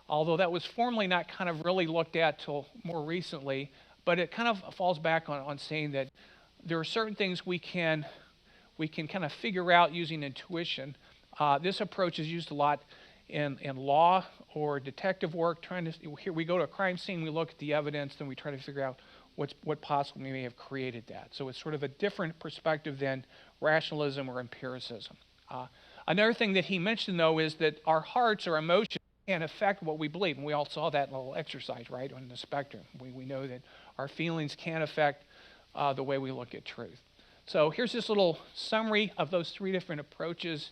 although that was formerly not kind of really looked at till more recently. But it kind of falls back on saying that there are certain things we can kind of figure out using intuition. This approach is used a lot in law or detective work. Here we go to a crime scene, we look at the evidence, then we try to figure out what possibly may have created that. So it's sort of a different perspective than rationalism or empiricism. Another thing that he mentioned, though, is that our hearts or emotions can affect what we believe. And we all saw that in a little exercise, right, on the spectrum. We know that our feelings can affect the way we look at truth. So here's this little summary of those three different approaches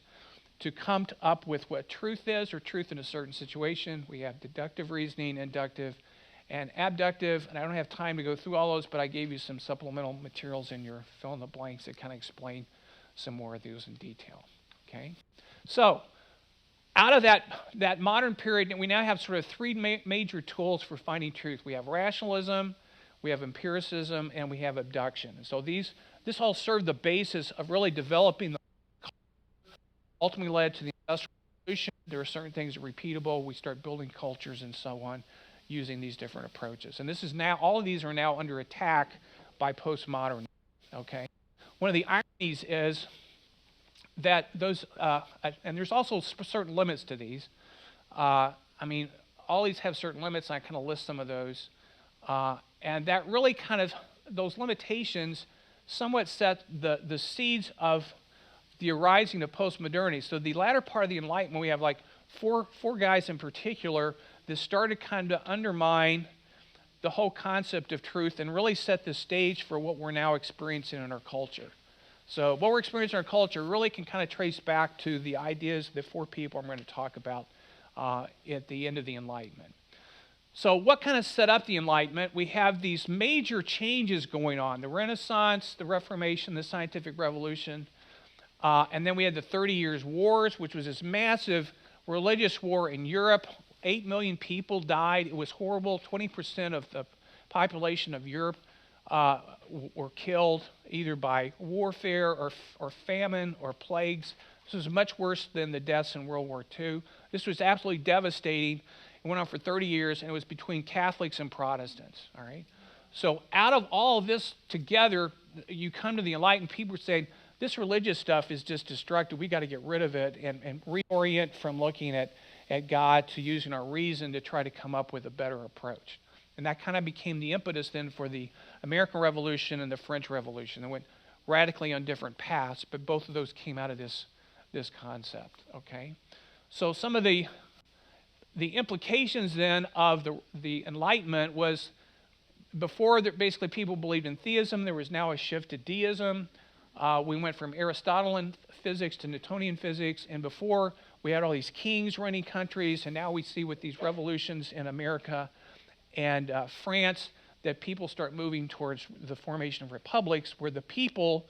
to come up with what truth is, or truth in a certain situation. We have deductive reasoning, inductive, and abductive. And I don't have time to go through all those, but I gave you some supplemental materials in your fill in the blanks that kind of explain some more of those in detail. Okay, so out of that modern period, we now have sort of three major tools for finding truth. We have rationalism, we have empiricism, and we have abduction. And so this all served the basis of really developing the culture, ultimately led to the Industrial Revolution. There are certain things that are repeatable. We start building cultures and so on using these different approaches. And this is now, all of these are now under attack by postmodernism. Okay, one of the ironies is that those, and there's also certain limits to these. I mean, all these have certain limits, and I kind of list some of those. And that really kind of, those limitations somewhat set the seeds of the arising of postmodernity. So the latter part of the Enlightenment, we have like four guys in particular that started kind of undermine the whole concept of truth and really set the stage for what we're now experiencing in our culture. So what we're experiencing in our culture really can kind of trace back to the ideas, the four people I'm going to talk about at the end of the Enlightenment. So what kind of set up the Enlightenment? We have these major changes going on: the Renaissance, the Reformation, the Scientific Revolution, and then we had the 30 Years' Wars, which was this massive religious war in Europe. 8 million people died. It was horrible. 20% of the population of Europe were killed either by warfare or famine or plagues. This was much worse than the deaths in World War II. This was absolutely devastating. It went on for 30 years, and it was between Catholics and Protestants. All right. So out of all of this together, you come to the Enlightened. People are saying, this religious stuff is just destructive. We got to get rid of it and reorient from looking at God to using our reason to try to come up with a better approach. And that kind of became the impetus then for the American Revolution and the French Revolution. They went radically on different paths, but both of those came out of this concept. Okay, so some of the implications then of the Enlightenment was, before basically people believed in theism, there was now a shift to deism. We went from Aristotelian physics to Newtonian physics, and before we had all these kings running countries, and now we see with these revolutions in America and France that people start moving towards the formation of republics, where the people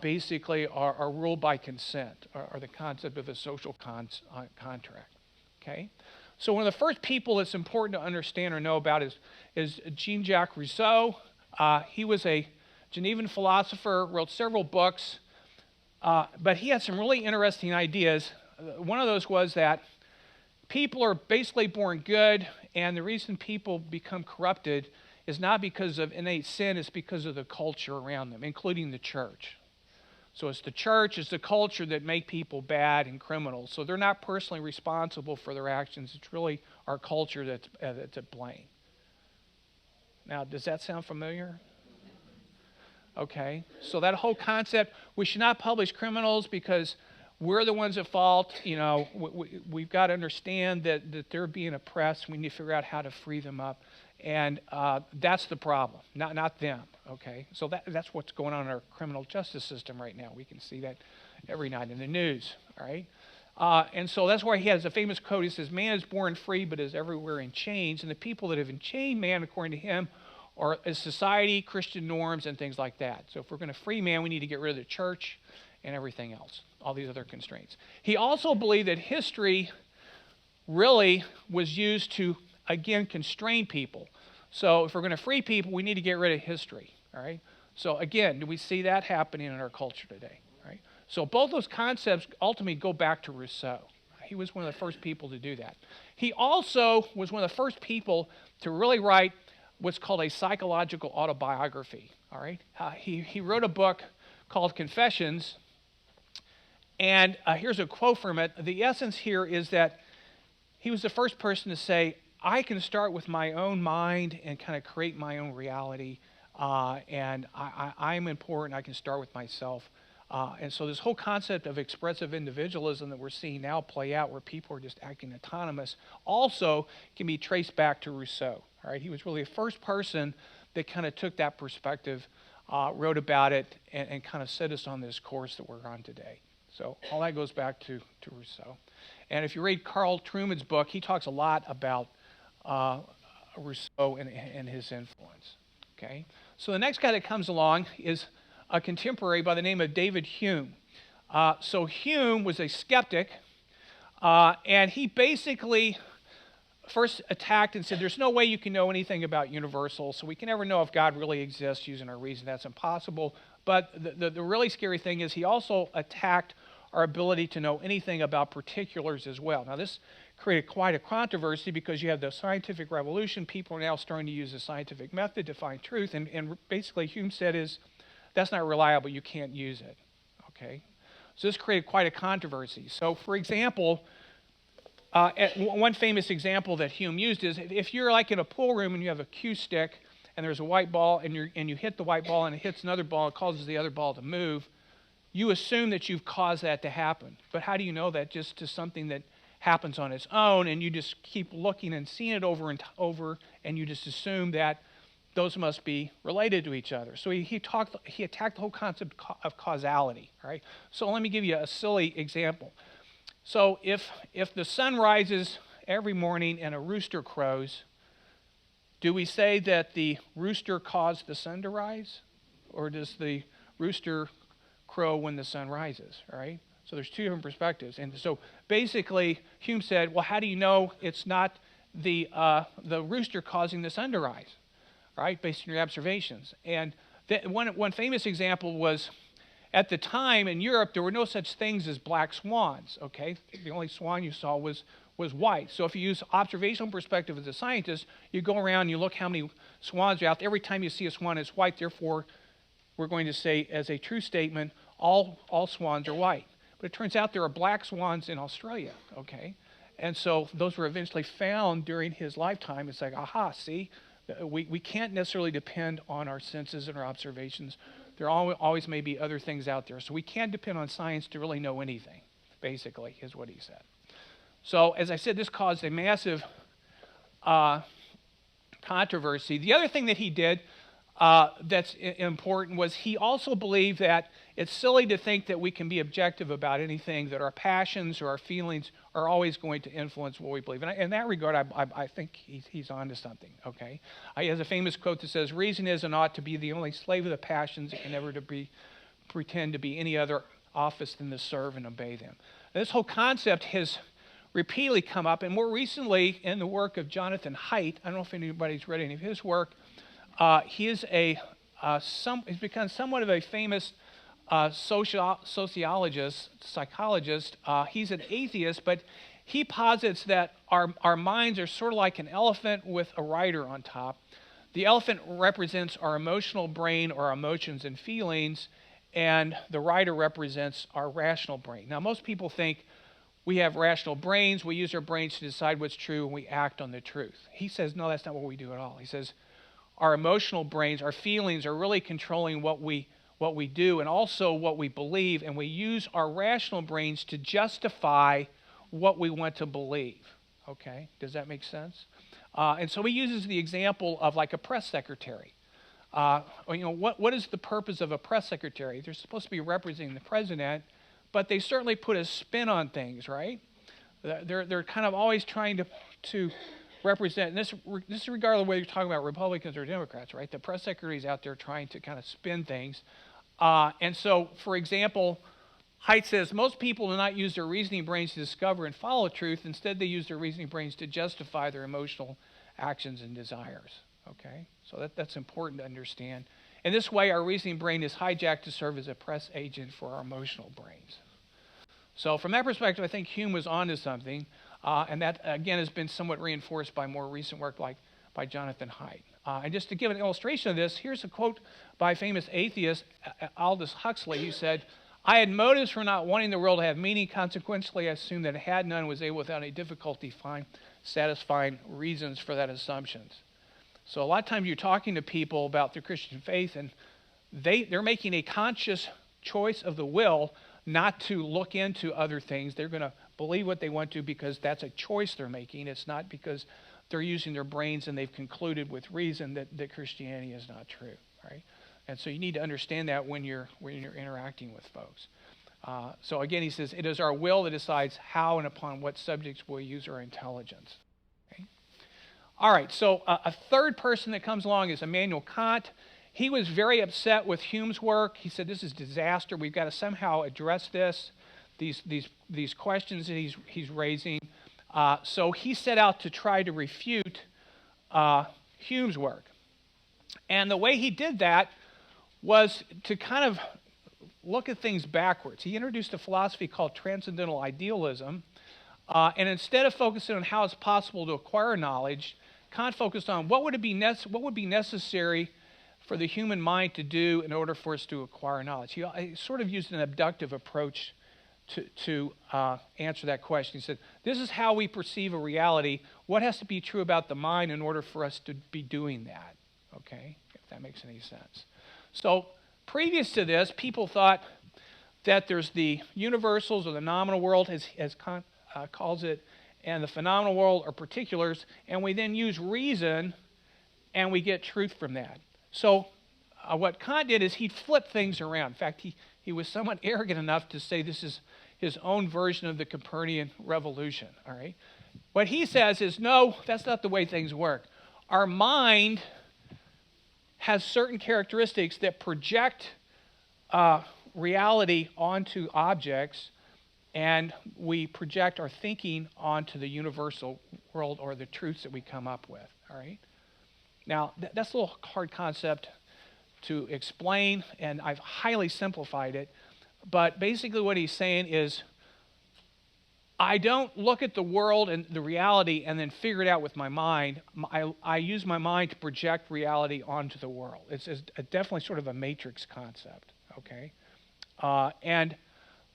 basically are ruled by consent, or the concept of a social contract. Okay, so one of the first people that's important to understand or know about is Jean-Jacques Rousseau. He was a Genevan philosopher, wrote several books, but he had some really interesting ideas. One of those was that people are basically born good, and the reason people become corrupted is not because of innate sin, it's because of the culture around them, including the church. So it's the church, it's the culture that make people bad and criminals. So they're not personally responsible for their actions. It's really our culture that's at blame. Now, does that sound familiar? Okay, so that whole concept, we should not publish criminals because we're the ones at fault. You know, we've got to understand that they're being oppressed. We need to figure out how to free them up. And that's the problem, not them. Okay, so that's what's going on in our criminal justice system right now. We can see that every night in the news. All right, and so that's why he has a famous quote. He says, "Man is born free, but is everywhere in chains." And the people that have enchained man, according to him, is society, Christian norms, and things like that. So if we're going to free man, we need to get rid of the church and everything else, all these other constraints. He also believed that history really was used to, again, constrain people. So if we're going to free people, we need to get rid of history. All right. So again, do we see that happening in our culture today? Right. So both those concepts ultimately go back to Rousseau. He was one of the first people to do that. He also was one of the first people to really write what's called a psychological autobiography. All right. He wrote a book called Confessions. And here's a quote from it. The essence here is that he was the first person to say, I can start with my own mind and kind of create my own reality. And I'm important. I can start with myself. And so this whole concept of expressive individualism that we're seeing now play out where people are just acting autonomous also can be traced back to Rousseau. All right? He was really the first person that kind of took that perspective, wrote about it, and kind of set us on this course that we're on today. So all that goes back to Rousseau. And if you read Carl Trueman's book, he talks a lot about Rousseau and his influence. Okay? So the next guy that comes along is a contemporary by the name of David Hume. So Hume was a skeptic, and he basically first attacked and said, there's no way you can know anything about universals, so we can never know if God really exists using our reason. That's impossible. But the really scary thing is he also attacked our ability to know anything about particulars as well. Now, this created quite a controversy because you have the scientific revolution. People are now starting to use the scientific method to find truth. And basically, Hume said is, that's not reliable. You can't use it. Okay? So this created quite a controversy. So, for example, one famous example that Hume used is if you're like in a pool room and you have a cue stick and there's a white ball and you hit the white ball and it hits another ball, it causes the other ball to move, you assume that you've caused that to happen. But how do you know that? Just to something that happens on its own, and you just keep looking and seeing it over and over, and you just assume that those must be related to each other. So he attacked the whole concept of causality. All right. So let me give you a silly example. So if the sun rises every morning and a rooster crows, do we say that the rooster caused the sun to rise, or does the rooster crow when the sun rises? All right. So there's two different perspectives. And so basically, Hume said, well, how do you know it's not the rooster causing the sun to rise? All right, based on your observations. And one famous example was, at the time in Europe, there were no such things as black swans, okay? The only swan you saw was white. So if you use observational perspective as a scientist, you go around and you look how many swans are out there. Every time you see a swan, it's white. Therefore, we're going to say, as a true statement, all swans are white. But it turns out there are black swans in Australia, okay? And so those were eventually found during his lifetime. It's like, aha, see? We can't necessarily depend on our senses and our observations. There always may be other things out there. So we can't depend on science to really know anything, basically, is what he said. So as I said, this caused a massive controversy. The other thing that he did that's important was he also believed that it's silly to think that we can be objective about anything, that our passions or our feelings are always going to influence what we believe. And in that regard, I think he's on to something, okay? He has a famous quote that says, reason is and ought to be the only slave of the passions and never to pretend to be any other office than to serve and obey them. And this whole concept has repeatedly come up, and more recently in the work of Jonathan Haidt. I don't know if anybody's read any of his work. He is he's become somewhat of a famous sociologist, psychologist. He's an atheist, but he posits that our minds are sort of like an elephant with a rider on top. The elephant represents our emotional brain or our emotions and feelings, and the writer represents our rational brain. Now, most people think we have rational brains, we use our brains to decide what's true, and we act on the truth. He says, no, that's not what we do at all. He says, our emotional brains, our feelings are really controlling what we do and also what we believe, and we use our rational brains to justify what we want to believe. Okay, does that make sense? And so he uses the example of like a press secretary. What is the purpose of a press secretary? They're supposed to be representing the president, but they certainly put a spin on things, right? They're kind of always trying to represent, and this is regardless of whether you're talking about Republicans or Democrats, right? The press secretary is out there trying to kind of spin things. And so, for example, Haidt says most people do not use their reasoning brains to discover and follow truth. Instead, they use their reasoning brains to justify their emotional actions and desires. Okay? So that's important to understand. In this way, our reasoning brain is hijacked to serve as a press agent for our emotional brains. So from that perspective, I think Hume was onto something. And that, again, has been somewhat reinforced by more recent work like by Jonathan Haidt. And just to give an illustration of this, here's a quote by famous atheist Aldous Huxley. He said, I had motives for not wanting the world to have meaning. Consequently, I assumed that it had none and was able without any difficulty find satisfying reasons for that assumptions. So a lot of times you're talking to people about their Christian faith, and they're making a conscious choice of the will not to look into other things. They're going to believe what they want to because that's a choice they're making. It's not because they're using their brains and they've concluded with reason that Christianity is not true, right? And so you need to understand that when you're interacting with folks. So again, he says, it is our will that decides how and upon what subjects we'll use our intelligence. Okay? All right, so a third person that comes along is Immanuel Kant. He was very upset with Hume's work. He said, this is disaster. We've got to somehow address this, these questions that he's raising. So he set out to try to refute Hume's work. And the way he did that was to kind of look at things backwards. He introduced a philosophy called transcendental idealism. And instead of focusing on how it's possible to acquire knowledge, Kant focused on what would be necessary for the human mind to do in order for us to acquire knowledge. He sort of used an abductive approach to answer that question. He said, this is how we perceive a reality. What has to be true about the mind in order for us to be doing that? Okay, if that makes any sense. So previous to this, people thought that there's the universals or the nominal world, as Kant calls it, and the phenomenal world or particulars, and we then use reason and we get truth from that. So what Kant did is he flipped things around. In fact, he was somewhat arrogant enough to say this is his own version of the Copernican revolution. All right. What he says is, no, that's not the way things work. Our mind has certain characteristics that project reality onto objects, and we project our thinking onto the universal world or the truths that we come up with. All right. Now, that's a little hard concept to explain, and I've highly simplified it. But basically what he's saying is, I don't look at the world and the reality and then figure it out with my mind. I use my mind to project reality onto the world. It's definitely sort of a matrix concept, okay? And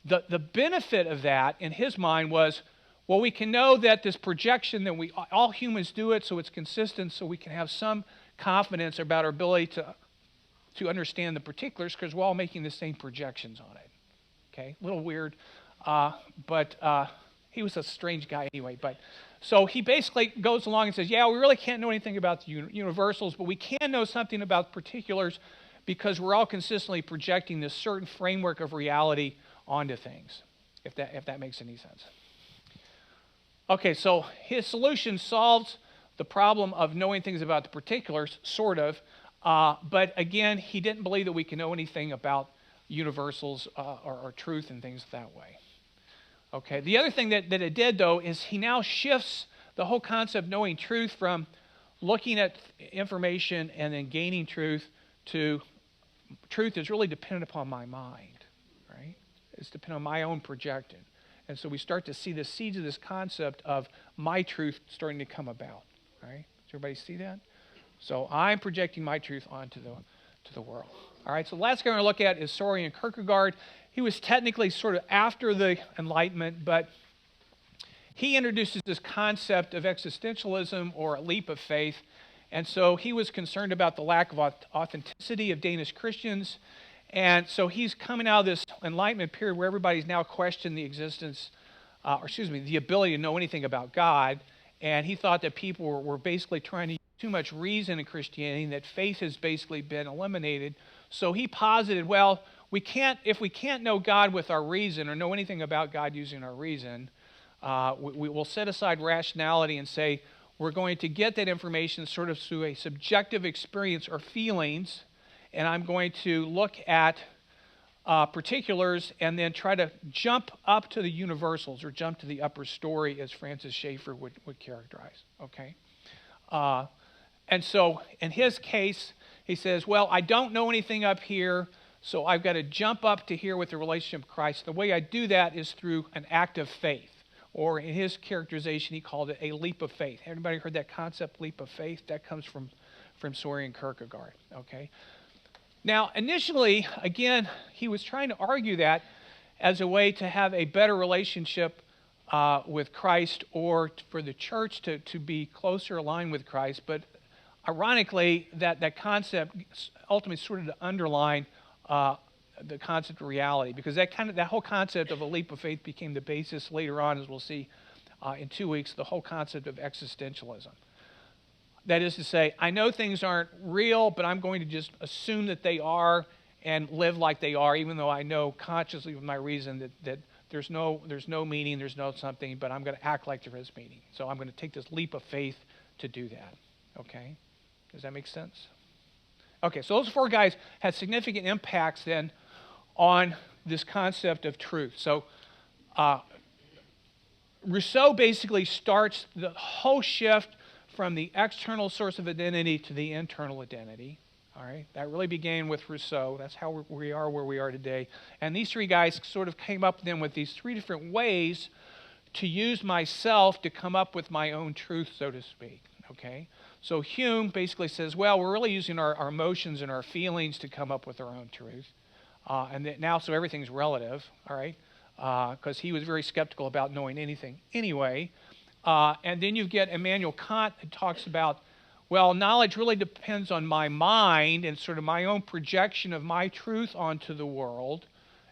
the benefit of that in his mind was, well, we can know that this projection, that all humans do it, so it's consistent, so we can have some confidence about our ability to understand the particulars because we're all making the same projections on it. Okay, a little weird, but he was a strange guy anyway. But so he basically goes along and says, yeah, we really can't know anything about the universals, but we can know something about particulars because we're all consistently projecting this certain framework of reality onto things, if that makes any sense. Okay, so his solution solves the problem of knowing things about the particulars, sort of, but again, he didn't believe that we can know anything about universals or truth and things that way. Okay, the other thing that it did, though, is he now shifts the whole concept of knowing truth from looking at information and then gaining truth to truth is really dependent upon my mind, right? It's dependent on my own projecting. And so we start to see the seeds of this concept of my truth starting to come about, right? Does everybody see that? So I'm projecting my truth onto to the world. All right, so the last guy we're going to look at is Soren Kierkegaard. He was technically sort of after the Enlightenment, but he introduces this concept of existentialism, or a leap of faith. And so he was concerned about the lack of authenticity of Danish Christians. And so he's coming out of this Enlightenment period where everybody's now questioned the existence, the ability to know anything about God. And he thought that people were basically trying to use too much reason in Christianity, and that faith has basically been eliminated. So he posited, well, if we can't know God with our reason, or know anything about God using our reason, we will set aside rationality and say we're going to get that information sort of through a subjective experience or feelings, and I'm going to look at particulars and then try to jump up to the universals, or jump to the upper story, as Francis Schaeffer would characterize. Okay, and so in his case, he says, well, I don't know anything up here, so I've got to jump up to here with the relationship of Christ. The way I do that is through an act of faith. Or in his characterization, he called it a leap of faith. Everybody heard that concept, leap of faith? That comes from Soren Kierkegaard. Okay. Now, initially, again, he was trying to argue that as a way to have a better relationship with Christ, or for the church to be closer aligned with Christ. But ironically, that concept ultimately sort of to underline the concept of reality, because that whole concept of a leap of faith became the basis later on, as we'll see in 2 weeks, the whole concept of existentialism. That is to say, I know things aren't real, but I'm going to just assume that they are and live like they are, even though I know consciously with my reason that there's no meaning, there's no something, but I'm going to act like there is meaning. So I'm going to take this leap of faith to do that. Okay? Does that make sense? Okay, so those 4 guys had significant impacts then on this concept of truth. So Rousseau basically starts the whole shift from the external source of identity to the internal identity. All right, that really began with Rousseau. That's how we are where we are today. And these 3 guys sort of came up then with these 3 different ways to use myself to come up with my own truth, so to speak. Okay, so Hume basically says, well, we're really using our emotions and our feelings to come up with our own truth. And that now, so everything's relative, all right, because he was very skeptical about knowing anything anyway. And then you get Immanuel Kant, that talks about, well, knowledge really depends on my mind and sort of my own projection of my truth onto the world,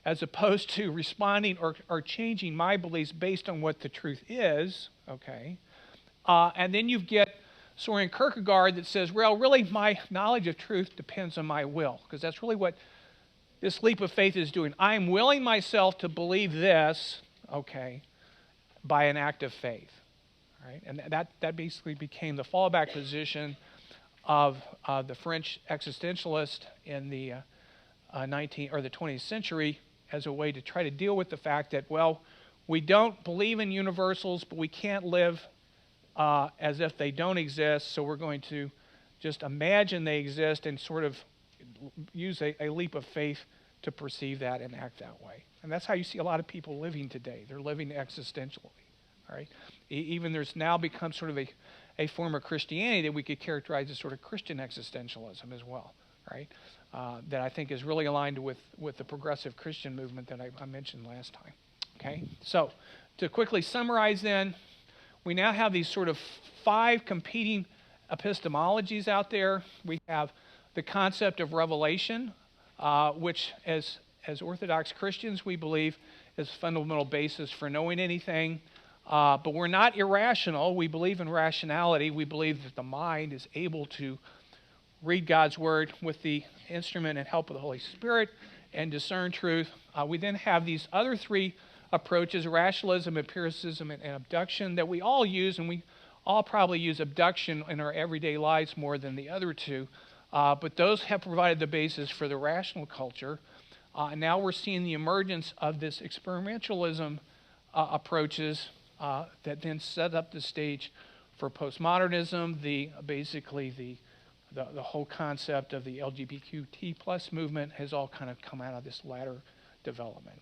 as opposed to responding or changing my beliefs based on what the truth is. Okay, and then you get Soren Kierkegaard that says, well, really my knowledge of truth depends on my will, because that's really what this leap of faith is doing. I am willing myself to believe this, okay, by an act of faith. All right? And that basically became the fallback position of the French existentialist in the 20th century, as a way to try to deal with the fact that, well, we don't believe in universals, but we can't live as if they don't exist, so we're going to just imagine they exist and sort of use a leap of faith to perceive that and act that way. And that's how you see a lot of people living today. They're living existentially. All right? Even there's now become sort of a form of Christianity that we could characterize as sort of Christian existentialism as well. Right? That I think is really aligned with the progressive Christian movement that I mentioned last time. Okay? So to quickly summarize then, we now have these sort of 5 competing epistemologies out there. We have the concept of revelation, which as Orthodox Christians we believe is a fundamental basis for knowing anything. But we're not irrational. We believe in rationality. We believe that the mind is able to read God's Word with the instrument and help of the Holy Spirit and discern truth. We then have these other 3 approaches, rationalism, empiricism, and abduction, that we all use, and we all probably use abduction in our everyday lives more than the other 2. But those have provided the basis for the rational culture. And now we're seeing the emergence of this experientialism approaches that then set up the stage for postmodernism. The whole concept of the LGBTQ+ movement has all kind of come out of this latter development.